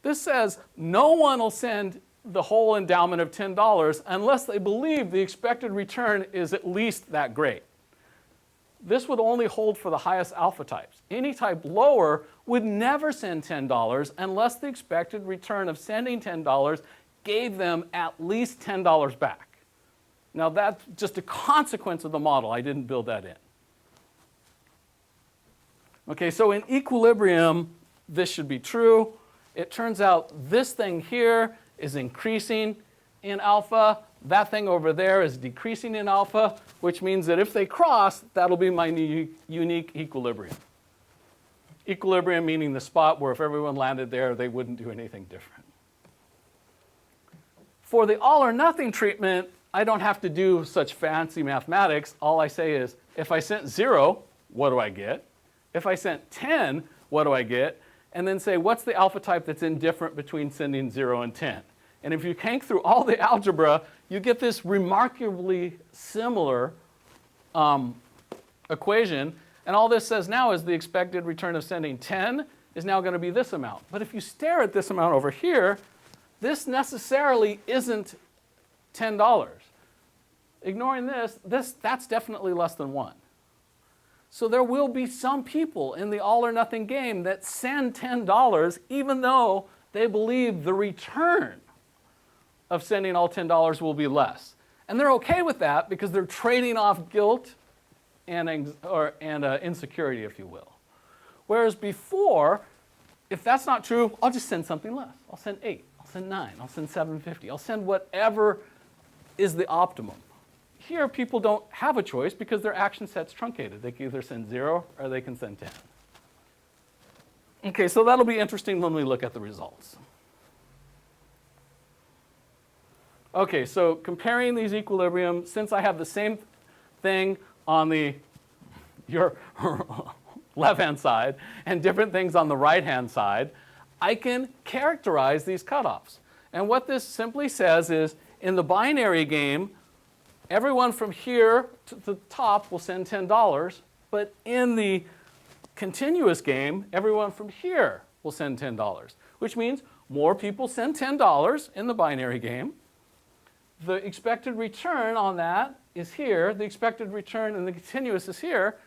This says no one will send the whole endowment of $10 unless they believe the expected return is at least that great. This would only hold for the highest alpha types. Any type lower would never send $10 unless the expected return of sending $10 gave them at least $10 back. Now that's just a consequence of the model. I didn't build that in. Okay, so in equilibrium, this should be true. It turns out this thing here is increasing in alpha. That thing over there is decreasing in alpha, which means that if they cross, that'll be my unique equilibrium. Equilibrium meaning the spot where if everyone landed there, they wouldn't do anything different. For the all or nothing treatment, I don't have to do such fancy mathematics. All I say is, if I sent 0, what do I get? If I sent 10, what do I get? And then say, what's the alpha type that's indifferent between sending 0 and 10? And if you crank through all the algebra, you get this remarkably similar equation. And all this says now is the expected return of sending 10 is now going to be this amount. But if you stare at this amount over here, this necessarily isn't $10. Ignoring this, that's definitely less than 1. So there will be some people in the all or nothing game that send $10 even though they believe the return of sending all $10 will be less. And they're okay with that because they're trading off guilt and insecurity, if you will. Whereas before, if that's not true, I'll just send something less. I'll send 8, I'll send 9, I'll send 750. I'll send whatever is the optimum. Here, people don't have a choice because their action set's truncated. They can either send 0 or they can send 10. Okay, so that'll be interesting when we look at the results. Okay, so comparing these equilibrium, since I have the same thing on your left-hand side and different things on the right-hand side, I can characterize these cutoffs. And what this simply says is, in the binary game, everyone from here to the top will send $10, but in the continuous game, everyone from here will send $10, which means more people send $10 in the binary game. The expected return on that is here. The expected return in the continuous is here.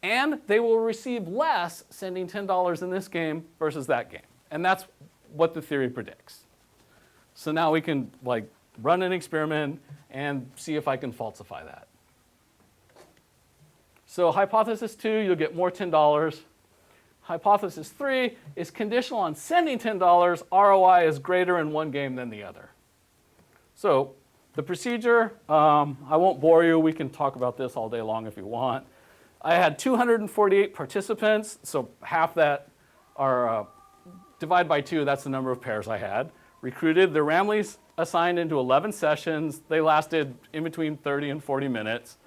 And they will receive less sending $10 in this game versus that game. And that's what the theory predicts. So now we can run an experiment and see if I can falsify that. So hypothesis 2, you'll get more $10. Hypothesis 3 is conditional on sending $10. ROI is greater in one game than the other. So the procedure, I won't bore you. We can talk about this all day long if you want. I had 248 participants, so half that are divide by 2, that's the number of pairs I had. Recruited, they're randomly assigned into 11 sessions. They lasted in between 30 and 40 minutes.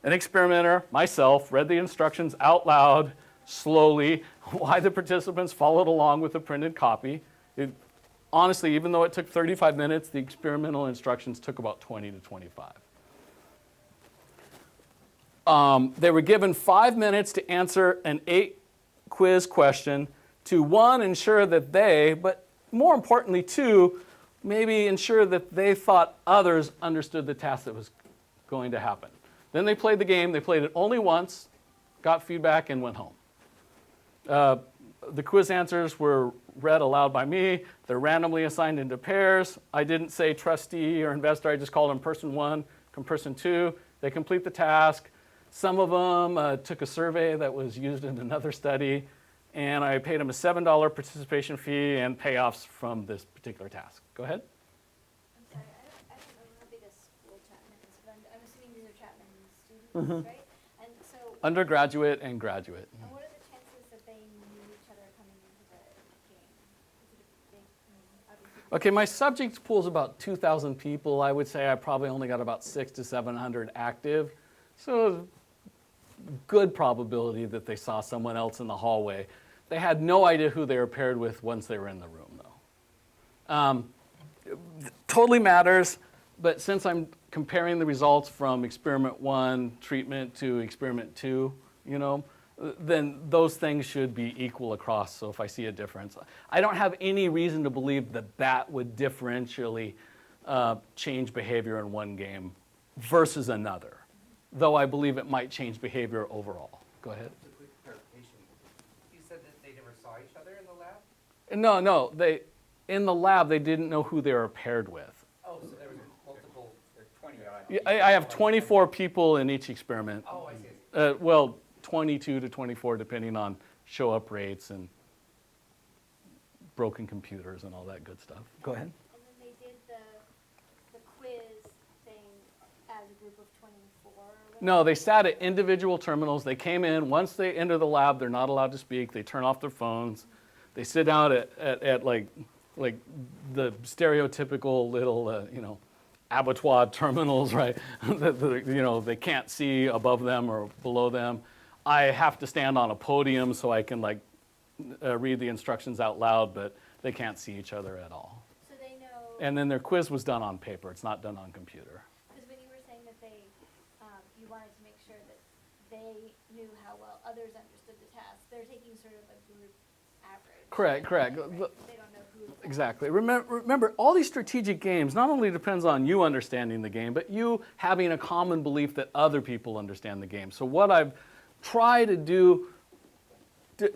An experimenter, myself, read the instructions out loud, slowly, while the participants followed along with a printed copy. Honestly, even though it took 35 minutes, the experimental instructions took about 20 to 25. They were given 5 minutes to answer an 8-quiz question to, 1, ensure that they, but more importantly, 2, maybe ensure that they thought others understood the task that was going to happen. Then they played the game. They played it only once, got feedback, and went home. The quiz answers were read aloud by me. They're randomly assigned into pairs. I didn't say trustee or investor. I just called them person 1, person 2. They complete the task. Some of them took a survey that was used in another study, and I paid them a $7 participation fee and payoffs from this particular task. Go ahead. I'm sorry, I don't know how big a school Chapman is, but I'm assuming these are Chapman students, right? And so, Undergraduate and graduate. and what are the chances that they knew each other coming into the game? Is it a big, obviously. Okay, my subject pool is about 2,000 people. I would say I probably only got about 600 to 700 active. So good probability that they saw someone else in the hallway. They had no idea who they were paired with once they were in the room, though. Totally matters, but since I'm comparing the results from experiment 1 treatment to experiment 2, then those things should be equal across. So if I see a difference, I don't have any reason to believe that that would differentially change behavior in one game versus another, though I believe it might change behavior overall. Go ahead. Just a quick clarification. You said that they never saw each other in the lab? No, in the lab, they didn't know who they were paired with. Oh, so there was multiple. There are 20 odd. I have 24 people in each experiment. Oh, I see. Well, 22 to 24, depending on show-up rates and broken computers and all that good stuff. Go ahead. And then they did the quiz thing as a group of 24 or whatever? No, they sat at individual terminals. They came in. Once they enter the lab, they're not allowed to speak. They turn off their phones. They sit down at like the stereotypical little, abattoir terminals, right? They can't see above them or below them. I have to stand on a podium so I can read the instructions out loud, but they can't see each other at all. So they know, And then their quiz was done on paper. It's not done on computer. because when you were saying that you wanted to make sure that they knew how well others understood the task, they're taking sort of a group average. Correct. Right? They don't know who. Exactly. Remember, all these strategic games not only depends on you understanding the game, but you having a common belief that other people understand the game. So what I've tried to do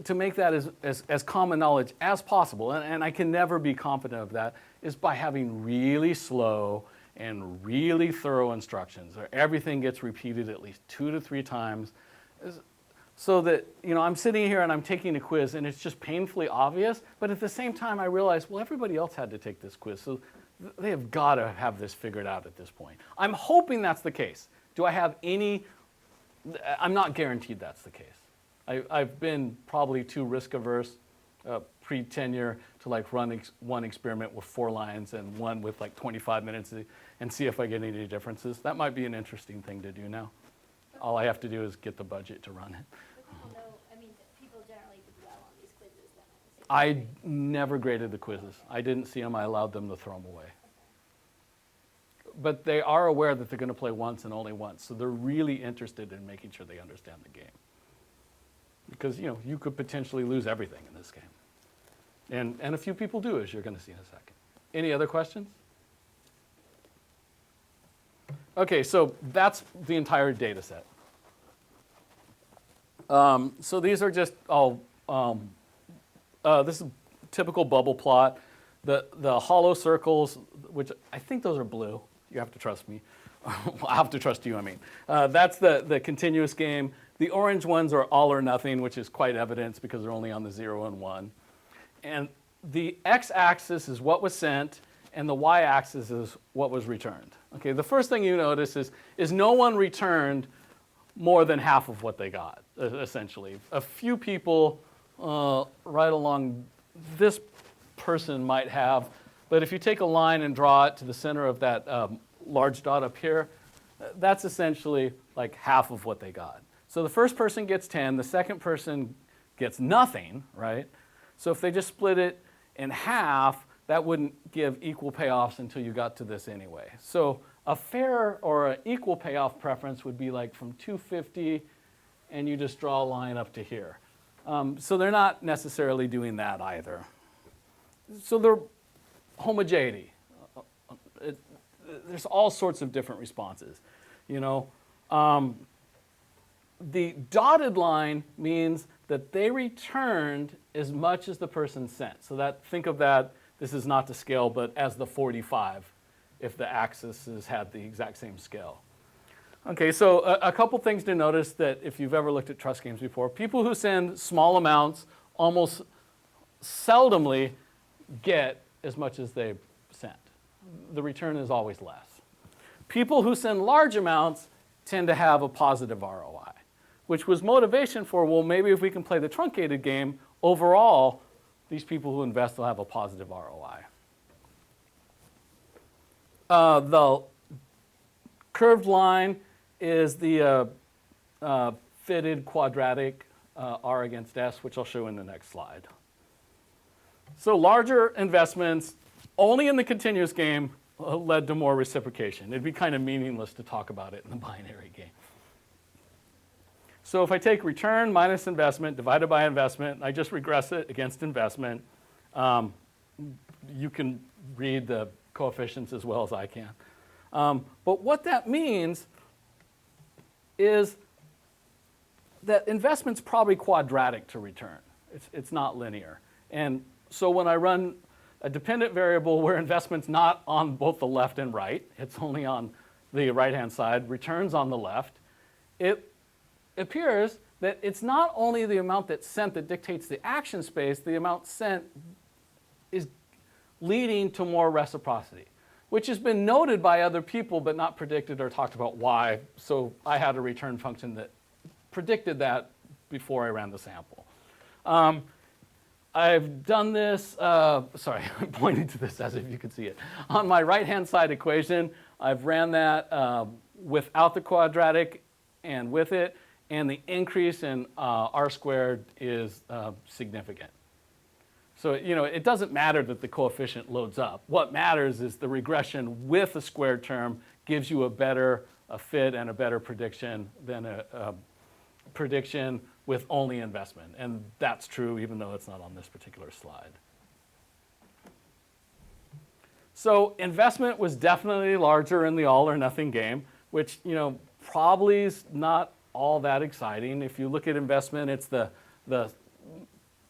to make that as common knowledge as possible, and I can never be confident of that, is by having really slow and really thorough instructions, where everything gets repeated at least 2 to 3 times, so that I'm sitting here and I'm taking a quiz and it's just painfully obvious, but at the same time I realize, well, everybody else had to take this quiz, so they have got to have this figured out at this point. I'm hoping that's the case. Do I have any? I'm not guaranteed that's the case. I've been probably too risk averse pre-tenure to like run one experiment with 4 lines and one with like 25 minutes and see if I get any differences. That might be an interesting thing to do now. All I have to do is get the budget to run it. But people know, I mean, people generally do well on these quizzes then. I assume. I never graded the quizzes. I didn't see them. I allowed them to throw them away. But they are aware that they're going to play once and only once, so they're really interested in making sure they understand the game. Because you could potentially lose everything in this game. And a few people do, as you're going to see in a second. Any other questions? Okay, so that's the entire data set. So these are just all, this is typical bubble plot. The hollow circles, which I think those are blue. You have to trust me. I have to trust you, I mean. That's the continuous game. The orange ones are all or nothing, which is quite evident because they're only on the 0 and 1. And the x-axis is what was sent, and the y-axis is what was returned. Okay, the first thing you notice is no one returned more than half of what they got, essentially. A few people right along this person might have, but if you take a line and draw it to the center of that large dot up here, that's essentially like half of what they got. So the first person gets 10, the second person gets nothing, right? So if they just split it in half, that wouldn't give equal payoffs until you got to this anyway. So a fair or an equal payoff preference would be like from 250, and you just draw a line up to here. So they're not necessarily doing that either. So they're homogeneity. There's all sorts of different responses. The dotted line means that they returned as much as the person sent. So think of that, this is not to scale, but as the 45, if the axis had the exact same scale. Okay, so a couple things to notice that if you've ever looked at trust games before, people who send small amounts almost seldomly get as much as they sent. The return is always less. People who send large amounts tend to have a positive ROI, which was motivation for, well, maybe if we can play the truncated game, overall, these people who invest will have a positive ROI. The curved line is the fitted quadratic R against S, which I'll show in the next slide. So larger investments, only in the continuous game, led to more reciprocation. It'd be kind of meaningless to talk about it in the binary game. So if I take return minus investment divided by investment, I just regress it against investment. You can read the coefficients as well as I can. But what that means is that investment's probably quadratic to return. It's not linear. And so when I run a dependent variable where investment's not on both the left and right, it's only on the right-hand side, returns on the left, it appears that it's not only the amount that's sent that dictates the action space, the amount sent is leading to more reciprocity, which has been noted by other people but not predicted or talked about why. So I had a return function that predicted that before I ran the sample. I've done this, sorry, I'm pointing to this as if you could see it. On my right-hand side equation, I've ran that without the quadratic and with it, and the increase in R squared is significant. So, it doesn't matter that the coefficient loads up. What matters is the regression with a squared term gives you a fit and a better prediction than a prediction with only investment. And that's true even though it's not on this particular slide. So investment was definitely larger in the all or nothing game, which probably is not all that exciting. If you look at investment, it's the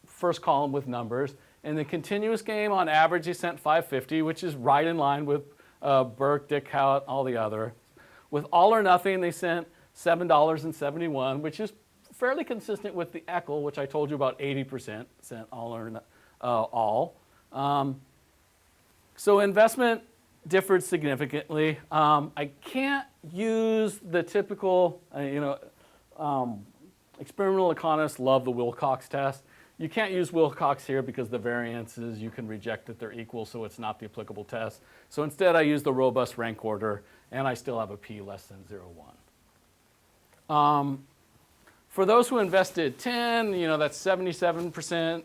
first column with numbers. In the continuous game, on average, he sent 550, which is right in line with Burke, Dick Howett, all the other. With all or nothing, they sent $7.71, which is fairly consistent with the Eckel, which I told you about 80% sent all or all. So investment differed significantly. I can't use the typical, experimental economists love the Wilcox test. You can't use Wilcox here because the variances, you can reject that they're equal, so it's not the applicable test. So instead I use the robust rank order, and I still have a P less than 0.1. For those who invested 10, that's 77%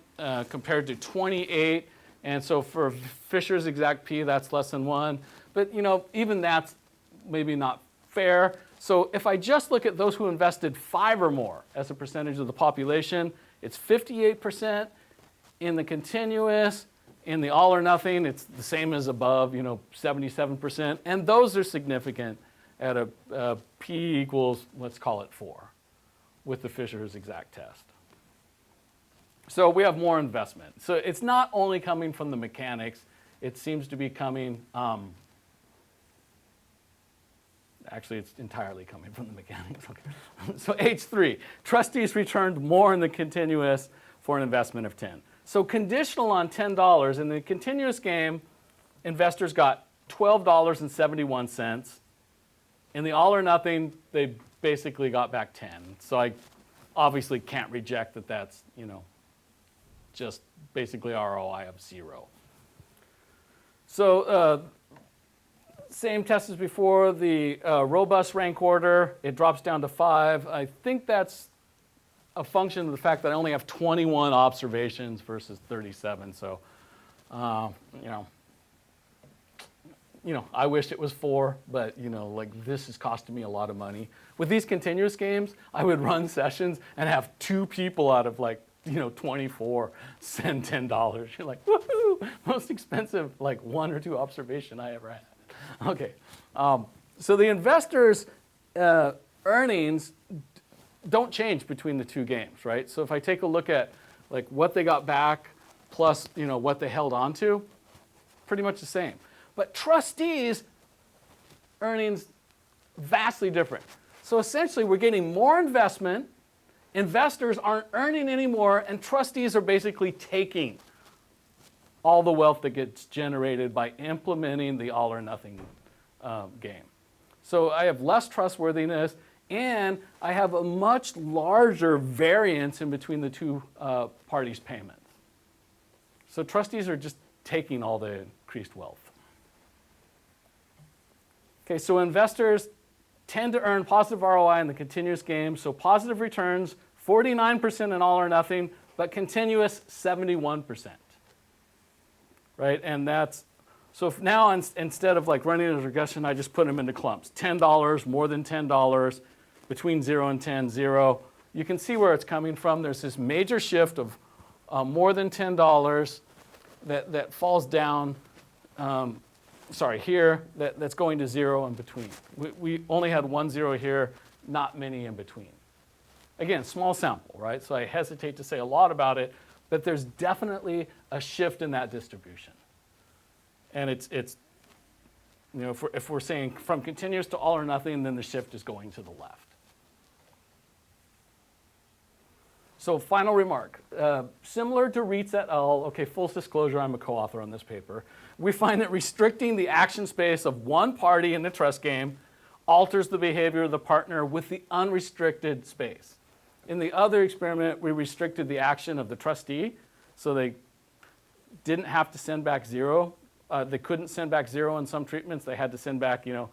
compared to 28. And so for Fisher's exact P, that's less than 1. But even that's maybe not fair. So if I just look at those who invested 5 or more as a percentage of the population, it's 58%. In the continuous, in the all or nothing, it's the same as above, 77%. And those are significant at a P equals, let's call it 4, with the Fisher's exact test. So we have more investment. So it's not only coming from the mechanics, it seems to be coming, actually it's entirely coming from the mechanics. Okay. So H3, trustees returned more in the continuous for an investment of 10. So conditional on $10, in the continuous game, investors got $12.71. In the all or nothing, they basically got back 10. So I obviously can't reject that that's, just basically ROI of 0. So same test as before, the robust rank order, it drops down to 5. I think that's a function of the fact that I only have 21 observations versus 37. So, I wish it was 4, but this is costing me a lot of money. With these continuous games, I would run sessions and have 2 people out of 24 send $10. You're like, woohoo! Most expensive 1 or 2 observation I ever had. Okay, so the investors' earnings don't change between the 2 games, right? So if I take a look at what they got back plus what they held on to, pretty much the same. But trustees' earnings vastly different. So essentially, we're getting more investment. Investors aren't earning anymore, and trustees are basically taking all the wealth that gets generated by implementing the all or nothing game. So I have less trustworthiness, and I have a much larger variance in between the 2 parties' payments. So trustees are just taking all the increased wealth. Okay, so investors tend to earn positive ROI in the continuous game. So positive returns, 49% in all or nothing, but continuous, 71%. Right, and that's, so if now instead of running a regression, I just put them into clumps. $10, more than $10, between 0 and 10, 0. You can see where it's coming from. There's this major shift of more than $10 that falls down, here, that's going to 0 in between. We only had 1 0 here, not many in between. Again, small sample, right? So I hesitate to say a lot about it, but there's definitely a shift in that distribution. And it's if we're saying from continuous to all or nothing, then the shift is going to the left. So final remark. Similar to Reitz et al., okay, full disclosure, I'm a co-author on this paper. We find that restricting the action space of one party in the trust game alters the behavior of the partner with the unrestricted space. In the other experiment, we restricted the action of the trustee, so they didn't have to send back 0. They couldn't send back 0 in some treatments. They had to send back, 30%,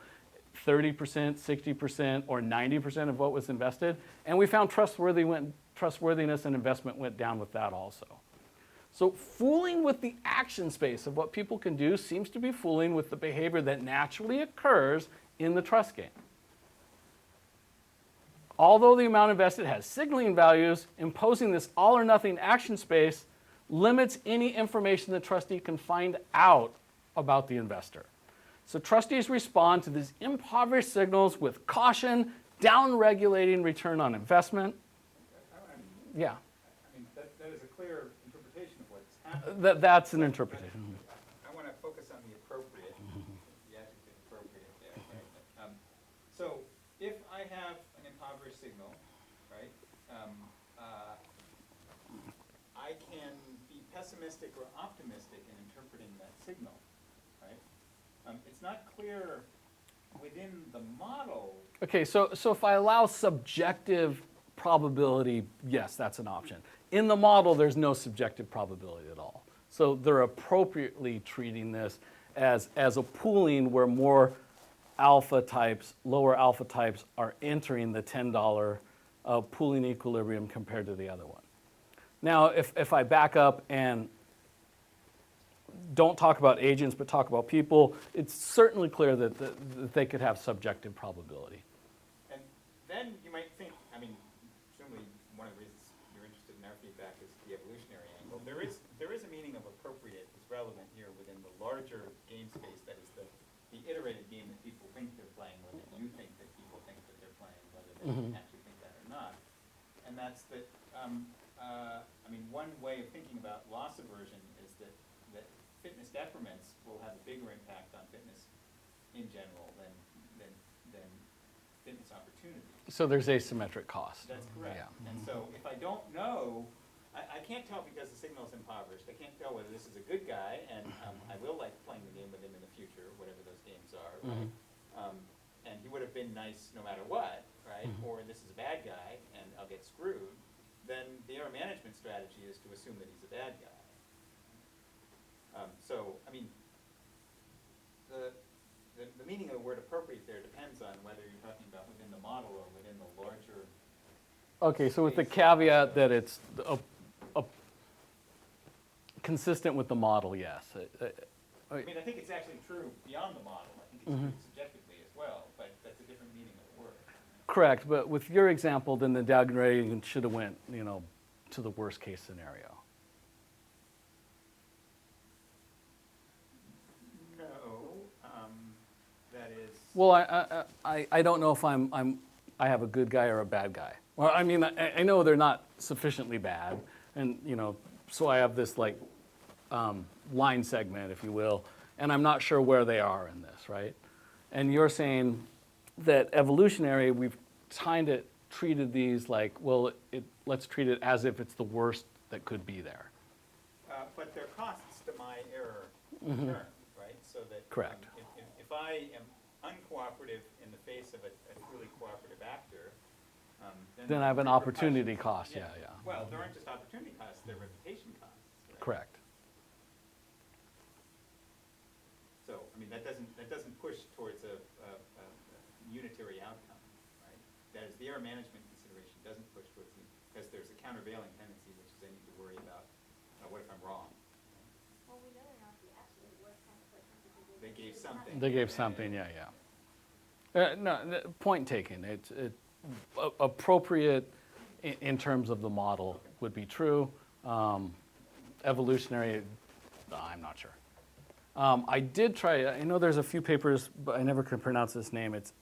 60%, or 90% of what was invested. And we found trustworthiness and investment went down with that also. So fooling with the action space of what people can do seems to be fooling with the behavior that naturally occurs in the trust game. Although the amount invested has signaling values, imposing this all or nothing action space limits any information the trustee can find out about the investor. So trustees respond to these impoverished signals with caution, down-regulating return on investment. Yeah. I mean, that is a clear interpretation of what's happening. That's an interpretation. I want to focus on the appropriate, the adjective appropriate there, right? So if I have an impoverished signal, right, I can be pessimistic or optimistic in interpreting that signal, right? It's not clear within the model. Okay, so if I allow subjective probability, yes, that's an option. in the model, there's no subjective probability at all. So they're appropriately treating this as a pooling where more alpha types, lower alpha types are entering the $10 pooling equilibrium compared to the other one. Now, if I back up and don't talk about agents but talk about people, it's certainly clear that they could have subjective probability. And then you might think, I mean, presumably one of the reasons you're interested in our feedback is the evolutionary angle. There is a meaning of appropriate is relevant here within the larger game space, that is the iterated game that people think they're playing, whether you think that people think that they're playing, whether they actually think that or not. And that's that, I mean, one way of thinking about loss aversion is that fitness decrements will have a bigger impact on fitness in general than fitness opportunities. So there's asymmetric cost. That's correct. Yeah. And so if I don't know, I can't tell because the signal is impoverished. I can't tell whether this is a good guy and I will like playing the game with him in the future, whatever those games are. Right? And he would have been nice no matter what, right? Or this is a bad guy and I'll get screwed. Then the error management strategy is to assume that he's a bad guy. So, I mean, the meaning of the word appropriate there depends on whether you're talking about within the model or within the larger. Okay, so with the caveat that it's consistent with the model, yes. I mean, I think it's actually true beyond the model. I think it's true subjectively as well, but that's a different meaning of the word. Correct, but with your example, then the downgrading should have went, to the worst case scenario. No, that is. Well, I don't know if I have a good guy or a bad guy. Well, I mean, I know they're not sufficiently bad, and so I have this like line segment, if you will, and I'm not sure where they are in this, right? And you're saying that evolutionary, we've kind of treated these like, well, let's treat it as if it's the worst that could be there. But they're costs to my error return, right? So that Correct. If I am uncooperative in the face of a truly cooperative actor, Then I have an opportunity cost, yeah. Well, there aren't just opportunity costs; they're reputation costs. Right? Correct. So, I mean, that doesn't push towards a unitary outcome, right? That is, the error management consideration doesn't push towards because there's a countervailing tendency, which is I need to worry about what if I'm wrong. Well, we know they're not the absolute worst kind of person because They gave something. They gave something, yeah. No, point taken. It's appropriate in terms of the model would be true. Evolutionary, I'm not sure. I did try, I know there's a few papers, but I never could pronounce this name. It's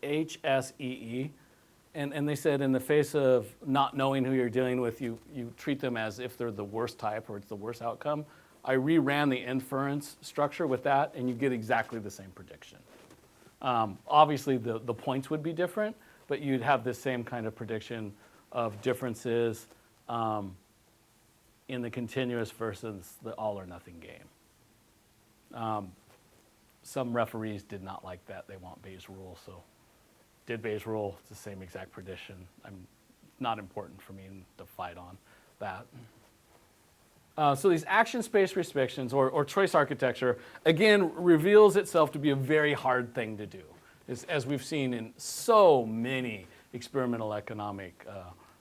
HSEE. And they said in the face of not knowing who you're dealing with, you treat them as if they're the worst type or it's the worst outcome. I reran the inference structure with that, and you get exactly the same prediction. Obviously, the points would be different, but you'd have the same kind of prediction of differences in the continuous versus the all or nothing game. Some referees did not like that. They want Bayes' rule, so did Bayes' rule. It's the same exact prediction. Not important for me to fight on that. So these action space restrictions or choice architecture, again, reveals itself to be a very hard thing to do, as we've seen in so many experimental economic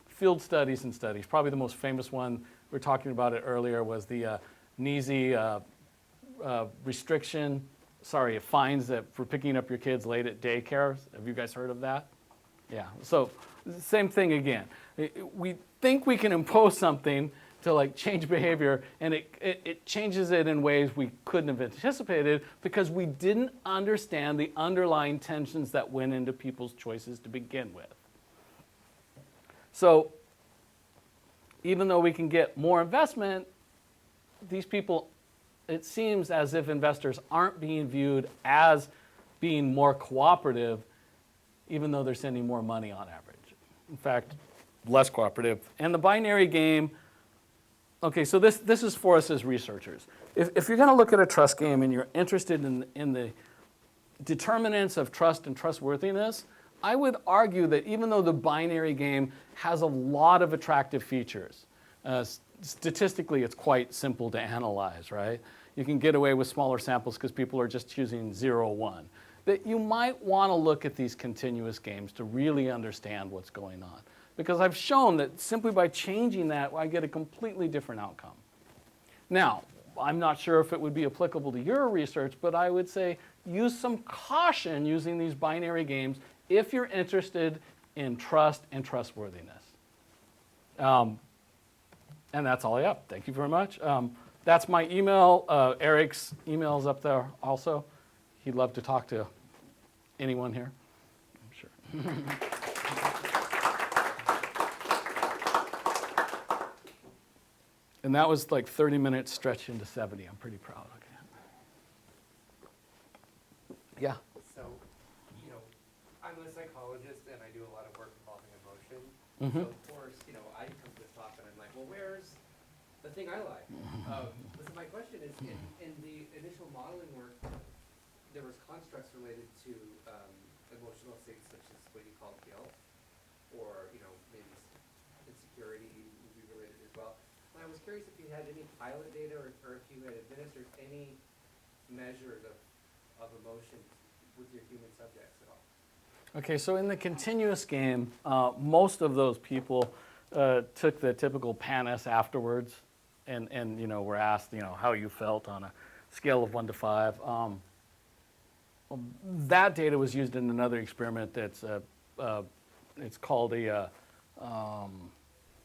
field studies and studies. Probably the most famous one, we were talking about it earlier, was the NEASY restriction, fines for picking up your kids late at daycare. Have you guys heard of that? Yeah, so same thing again. We think we can impose something to like change behavior, and it changes it in ways we couldn't have anticipated because we didn't understand the underlying tensions that went into people's choices to begin with. So even though we can get more investment, these people, it seems as if investors aren't being viewed as being more cooperative, even though they're sending more money on average. In fact, less cooperative. And the binary game, okay, so this is for us as researchers. If you're going to look at a trust game and you're interested in the determinants of trust and trustworthiness, I would argue that even though the binary game has a lot of attractive features, Statistically, it's quite simple to analyze, right? You can get away with smaller samples because people are just choosing 0, 1. That you might want to look at these continuous games to really understand what's going on. Because I've shown that simply by changing that, I get a completely different outcome. Now, I'm not sure if it would be applicable to your research, but I would say use some caution using these binary games if you're interested in trust and trustworthiness. And that's all I have. Thank you very much. That's my email. Eric's email is up there also. He'd love to talk to anyone here, I'm sure. And that was like 30 minutes stretched into 70. I'm pretty proud. Okay. Yeah. So, I'm a psychologist and I do a lot of work involving emotion. Mm-hmm. So of course, I come to this talk and I'm like, well, where's the thing I like? So my question is, in the initial modeling work, there was constructs related to emotional states such as what you call guilt, or maybe insecurity would be related as well. And I was curious if you had any pilot data, or if you had administered any measures of emotions with your human subjects at all. Okay, so in the continuous game, most of those people took the typical PANIS afterwards, and were asked, how you felt on a scale of 1 to 5. That data was used in another experiment that's it's called a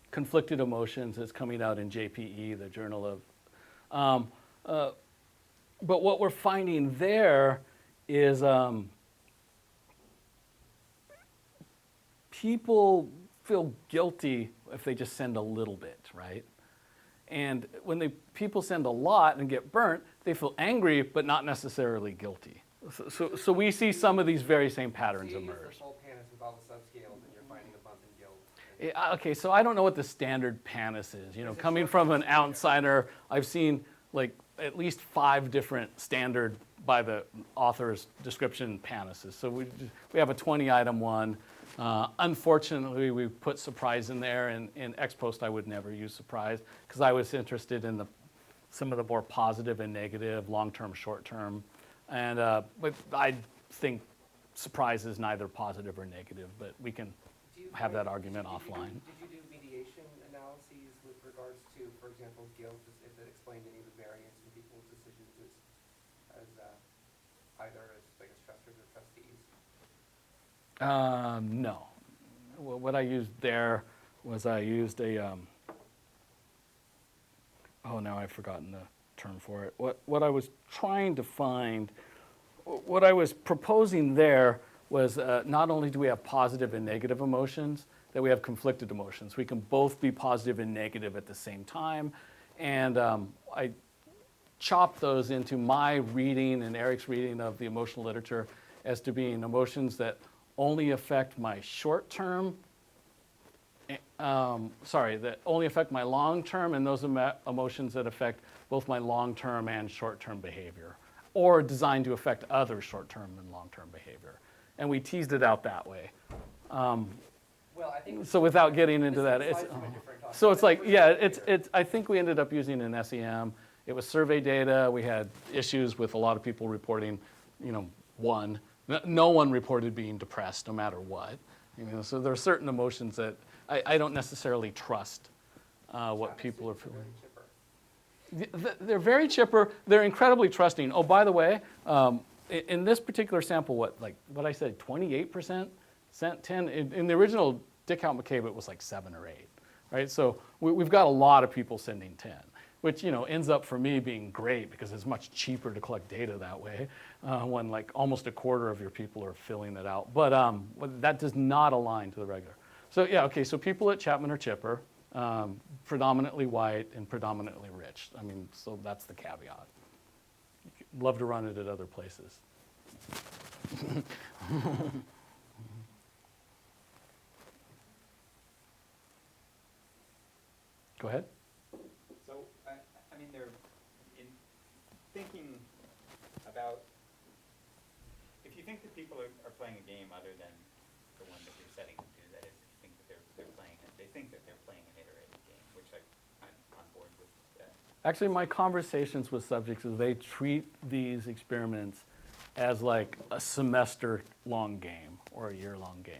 conflicted emotions. It's coming out in JPE, the Journal of. But what we're finding there is people feel guilty if they just send a little bit, right? And when people send a lot and get burnt, they feel angry but not necessarily guilty. So we see some of these very same patterns So you use emerge. the full PANIS with all the subscales and you're finding a bump in guilt. Okay, so I don't know what the standard PANIS is. Coming from an outsider, I've seen like at least 5 different standard by the author's description PANISes. So we have a 20-item one. Unfortunately, we put surprise in there, and in ex post I would never use surprise because I was interested in some of the more positive and negative, long-term, short-term. And but I think surprise is neither positive or negative, but we can have that argument offline. Did you do mediation analyses with regards to, for example, guilt, if it explained any of the variance in people's decisions as either as trustors or trustees? No. What I used there was I used a, now I've forgotten the term for it. What I was trying to find, what I was proposing there was not only do we have positive and negative emotions, that we have conflicted emotions. We can both be positive and negative at the same time. And I chopped those into my reading and Eric's reading of the emotional literature as to being emotions that only affect my short term, that only affect my long term, and those emotions that affect both my long term and short term behavior, or designed to affect other short term and long term behavior. And we teased it out that way. Well, I think So without getting into that, it's, slides from a different document. so it's like, yeah, it's. I think we ended up using an SEM. It was survey data. We had issues with a lot of people reporting, 1. No one reported being depressed, no matter what. So there are certain emotions that I don't necessarily trust what people are feeling. They're very chipper. They're incredibly trusting. Oh, by the way, in this particular sample, what I said, 28% sent 10. In the original Dick Count McCabe, it was like 7 or 8, right? So we've got a lot of people sending 10. Which ends up for me being great because it's much cheaper to collect data that way when like almost a quarter of your people are filling it out. But that does not align to the regular. So yeah, okay, so people at Chapman are chipper, predominantly white and predominantly rich. So that's the caveat. Love to run it at other places. Go ahead. They're in thinking about, if you think that people are playing a game other than the one that you're setting them to, that is, if you think that they're playing it, they think that they're playing an iterative game, which Actually, my conversations with subjects is they treat these experiments as like a semester-long game or a year-long game,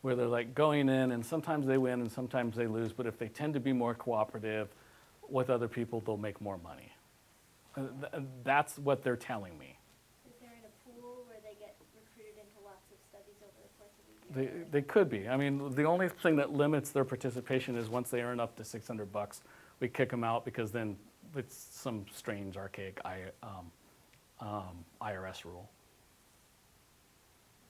where they're like going in and sometimes they win and sometimes they lose, but if they tend to be more cooperative with other people, they'll make more money. That's what they're telling me. Is there in a pool where they get recruited into lots of studies over the course of a year? They could be. I mean, the only thing that limits their participation is once they earn up to $600, we kick them out because then it's some strange archaic IRS rule.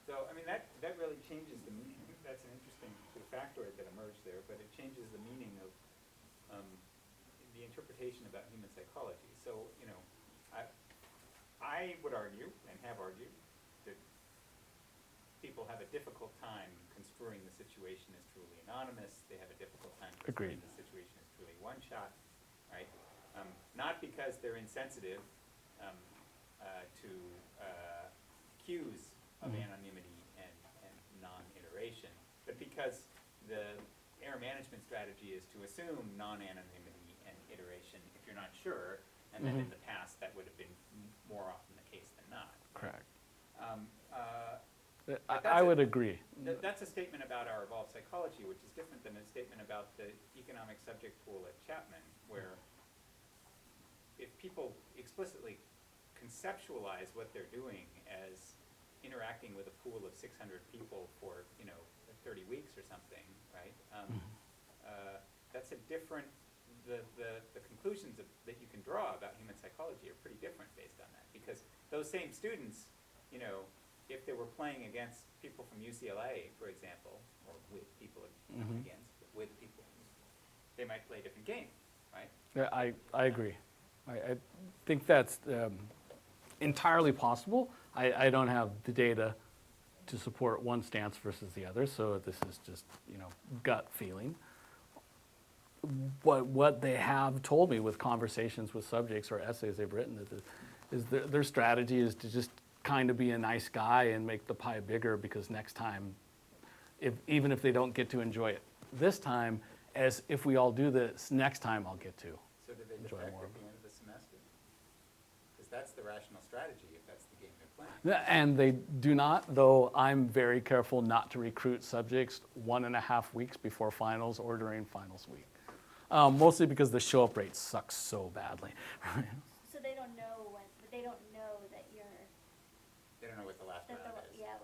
So, I mean, that really changes the meaning. That's an interesting sort of factoid that emerged there, but it changes the meaning of the interpretation about human psychology. So, you know, I would argue, and have argued, that people have a difficult time construing the situation as truly anonymous. They have a difficult time construing Agreed. the situation as truly one-shot, right? Not because they're insensitive to cues of anonymity and non-iteration, but because the error management strategy is to assume non-anonymity and iteration if you're not sure, and then in the past that would have been more often the case than not. Correct. But I would agree. That's a statement about our evolved psychology, which is different than a statement about the economic subject pool at Chapman, where if people explicitly conceptualize what they're doing as interacting with a pool of 600 people for, 30 weeks or something, right? That's a different, the conclusions that you can draw about human psychology are pretty different based on that, because those same students, if they were playing against people from UCLA, for example, or with people against, but with people, they might play a different game, right? Yeah, I agree. I think that's entirely possible. I don't have the data to support one stance versus the other, so this is just, gut feeling. What they have told me with conversations with subjects or essays they've written is their strategy is to just kind of be a nice guy and make the pie bigger, because next time, even if they don't get to enjoy it this time, as if we all do this, next time I'll get to. So do they Enjoy defect more at of the end of the semester? Because that's the rational strategy if that's the game they're playing. And they do not, though I'm very careful not to recruit subjects 1.5 weeks before finals or during finals week. Mostly because the show-up rate sucks so badly. So they don't know when, but they don't know that you're, They don't know what the last that round the, is. yeah.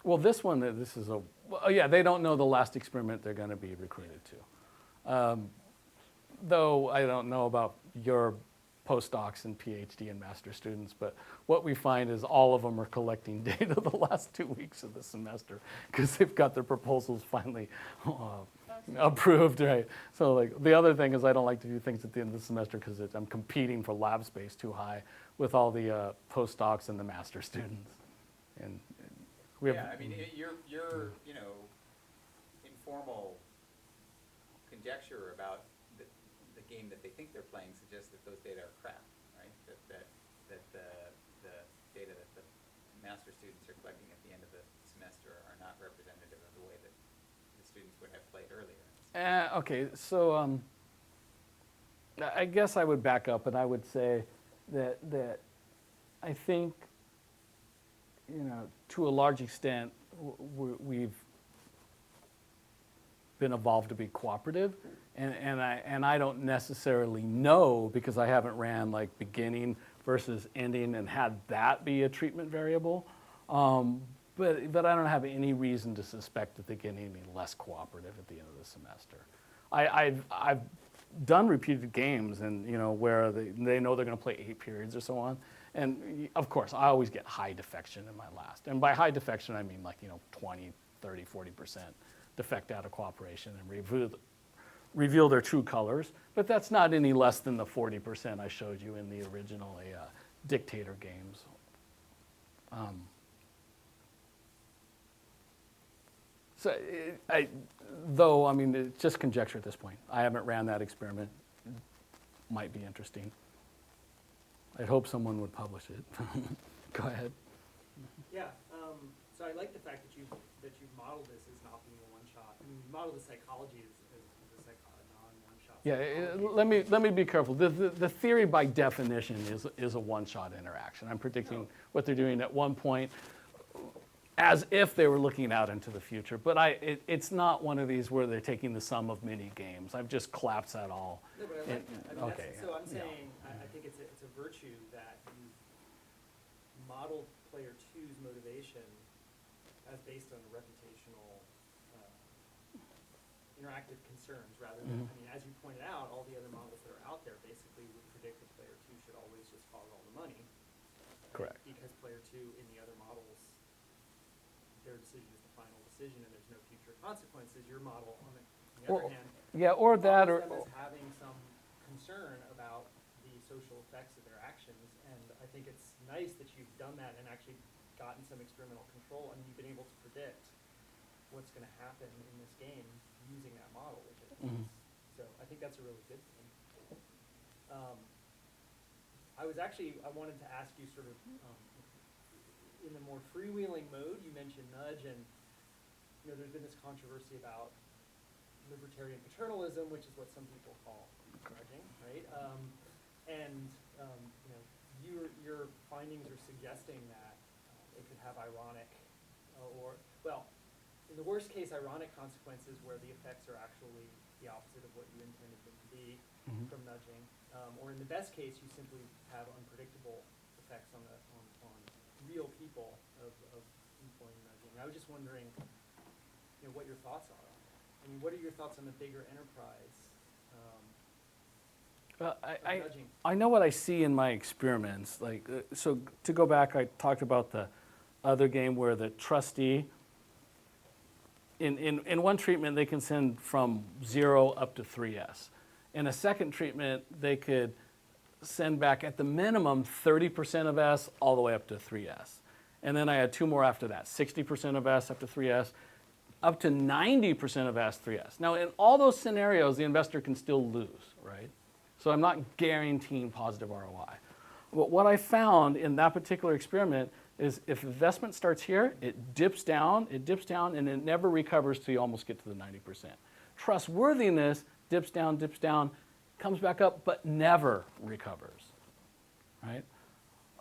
Well, this is they don't know the last experiment they're going to be recruited to. Though I don't know about your postdocs and PhD and master students, but what we find is all of them are collecting data the last 2 weeks of the semester because they've got their proposals finally approved, right? So like the other thing is I don't like to do things at the end of the semester because I'm competing for lab space too high with all the postdocs and the master students. And we have, Yeah, I mean, your informal conjecture about the game that they think they're playing suggests that those data are crap, right? That the data that the master students are collecting at the end of the semester are not representative of the way that the students would have played earlier. okay, so I guess I would back up and I would say that I think, to a large extent, we've been evolved to be cooperative, and I don't necessarily know because I haven't ran like beginning versus ending and had that be a treatment variable. But I don't have any reason to suspect that they're getting any less cooperative at the end of the semester. I've done repeated games, and where they know they're going to play 8 periods or so on, and of course I always get high defection in my last. And by high defection I mean like 20, 30, 40% defect out of cooperation and reveal their true colors. But that's not any less than the 40% I showed you in the original dictator games. So, though, I mean, it's just conjecture at this point. I haven't ran that experiment. Might be interesting. I'd hope someone would publish it. Go ahead. Yeah, so I like the fact that you've modeled this as not being a one-shot. I mean, you modeled the psychology as a non-one-shot Yeah, let me be careful. The theory by definition is a one-shot interaction. I'm predicting what they're doing at one point as if they were looking out into the future. But it's not one of these where they're taking the sum of many games. I've just collapsed that all. No, but I like that. I mean, Okay, so I'm yeah. saying, I think it's a virtue that you model player two's motivation as based on reputational, interactive concerns rather than, I mean, as you pointed out, all the other models that are out there basically would predict that player two should always just follow all the money. Correct. Because player two in the other models, their decision is the final decision and there's no future consequences. Your model, on the other hand, Yeah, or that, models or them as having some concern about the social effects of their actions. And I think it's nice that you've done that and actually gotten some experimental control. I mean, you've been able to predict what's going to happen in this game using that model, which is, so I think that's a really good thing. I wanted to ask you sort of, in the more freewheeling mode, you mentioned nudge, and there's been this controversy about libertarian paternalism, which is what some people call nudging, right? Your findings are suggesting that it could have ironic, in the worst case, ironic consequences where the effects are actually the opposite of what you intended them to be from nudging, or in the best case, you simply have unpredictable effects on real people of employing nudging. I was just wondering, what your thoughts are on that. I mean, what are your thoughts on the bigger enterprise? Nudging? I know what I see in my experiments. So to go back, I talked about the other game where the trustee, in one treatment, they can send from 0 up to 3S. In a second treatment, they could send back at the minimum 30% of S all the way up to 3S. And then I had 2 more after that, 60% of S up to 3S, up to 90% of S, 3S. Now, in all those scenarios, the investor can still lose, right? So I'm not guaranteeing positive ROI. But what I found in that particular experiment is if investment starts here, it dips down, and it never recovers till you almost get to the 90%. Trustworthiness dips down, comes back up, but never recovers, right?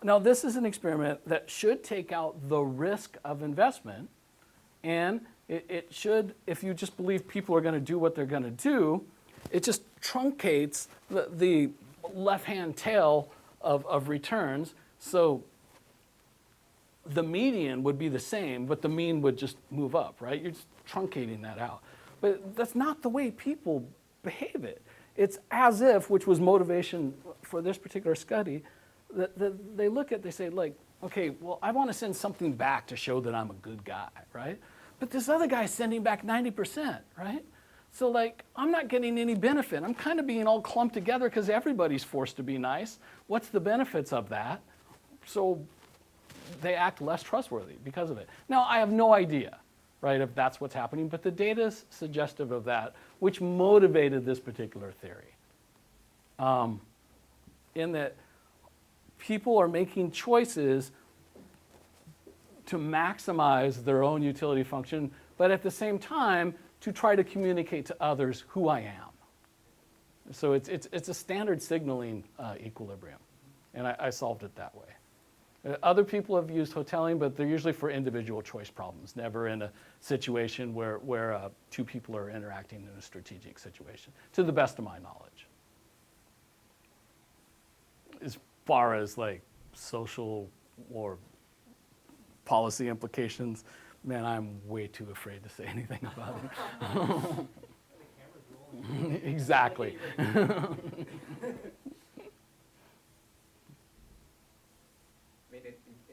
Now, this is an experiment that should take out the risk of investment, and it should, if you just believe people are going to do what they're going to do, it just truncates the left-hand tail of returns. So the median would be the same, but the mean would just move up, right? You're just truncating that out. But that's not the way people behave it. It's as if, which was motivation for this particular study, that they look at, they say, like, okay, well, I want to send something back to show that I'm a good guy, right? But this other guy's sending back 90%, right? So, like, I'm not getting any benefit. I'm kind of being all clumped together because everybody's forced to be nice. What's the benefits of that? So they act less trustworthy because of it. Now, I have no idea, right, if that's what's happening, but the data is suggestive of that, which motivated this particular theory. In that people are making choices to maximize their own utility function, but at the same time, to try to communicate to others who I am. So it's a standard signaling equilibrium, and I solved it that way. Other people have used hoteling, but they're usually for individual choice problems, never in a situation where 2 people are interacting in a strategic situation, to the best of my knowledge. As far as like social or policy implications, man, I'm way too afraid to say anything about it. The camera's rolling. Exactly. In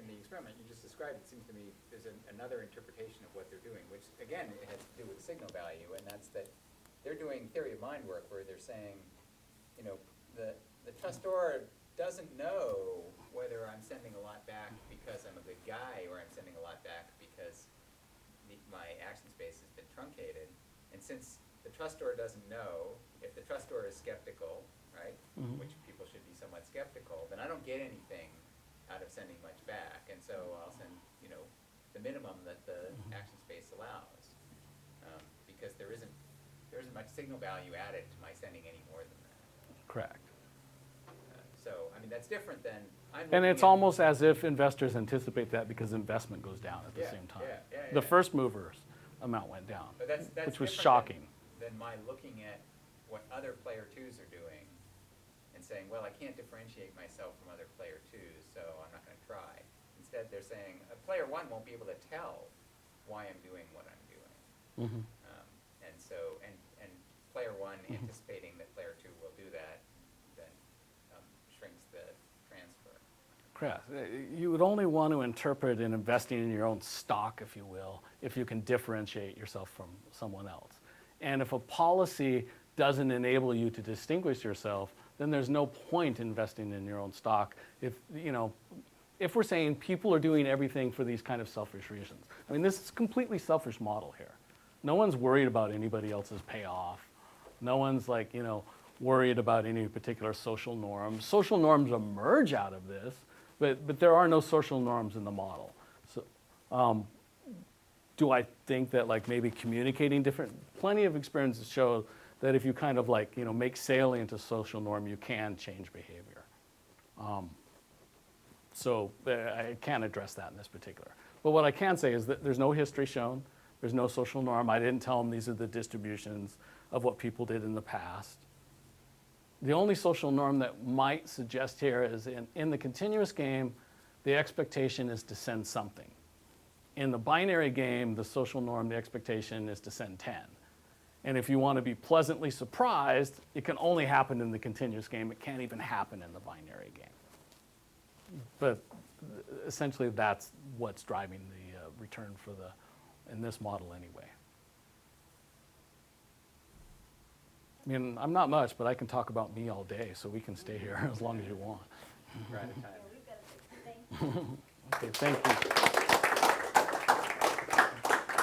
the experiment you just described, it seems to me there's another interpretation of what they're doing, which again, it has to do with signal value, and that's that they're doing theory of mind work where they're saying, the trustor doesn't know whether I'm sending a lot back because I'm a good guy or I'm sending a lot back because my action space has been truncated. And since the trustor doesn't know, if the trustor is skeptical, right, which people should be somewhat skeptical, then I don't get anything out of sending much back. And so I'll send, the minimum that the action space allows, because there isn't much signal value added to my sending any more than that. Correct. So, I mean, that's different than, I'm And looking it's at- almost as if investors anticipate that because investment goes down at the Yeah, same time. yeah, The yeah. first movers amount went down, But that's which was different shocking. Than my looking at what other player twos are doing and saying, well, I can't differentiate myself from other player twos, so I'm not gonna try. Instead, they're saying, player one won't be able to tell why I'm doing what I'm doing. Mhm. And so, and player one anticipating that player two will do that, then shrinks the transfer. Correct. You would only want to interpret in investing in your own stock, if you will, if you can differentiate yourself from someone else. And if a policy doesn't enable you to distinguish yourself, then there's no point investing in your own stock. If, you know, if we're saying people are doing everything for these kind of selfish reasons. I mean, this is a completely selfish model here. No one's worried about anybody else's payoff. No one's like, you know, worried about any particular social norms. Social norms emerge out of this, but there are no social norms in the model. So, do I think that like maybe communicating different, plenty of experiences show that if you kind of like, you know, make salient a social norm, you can change behavior. So I can't address that in this particular. But what I can say is that there's no history shown. There's no social norm. I didn't tell them these are the distributions of what people did in the past. The only social norm that might suggest here is in the continuous game, the expectation is to send something. In the binary game, the social norm, the expectation is to send 10. And if you want to be pleasantly surprised, it can only happen in the continuous game. It can't even happen in the binary game. But essentially, that's what's driving the return for in this model anyway. I mean, I'm not much, but I can talk about me all day, so we can stay here as long as you want. We're out of time. Yeah, we've got to say, thank you. Okay, thank you.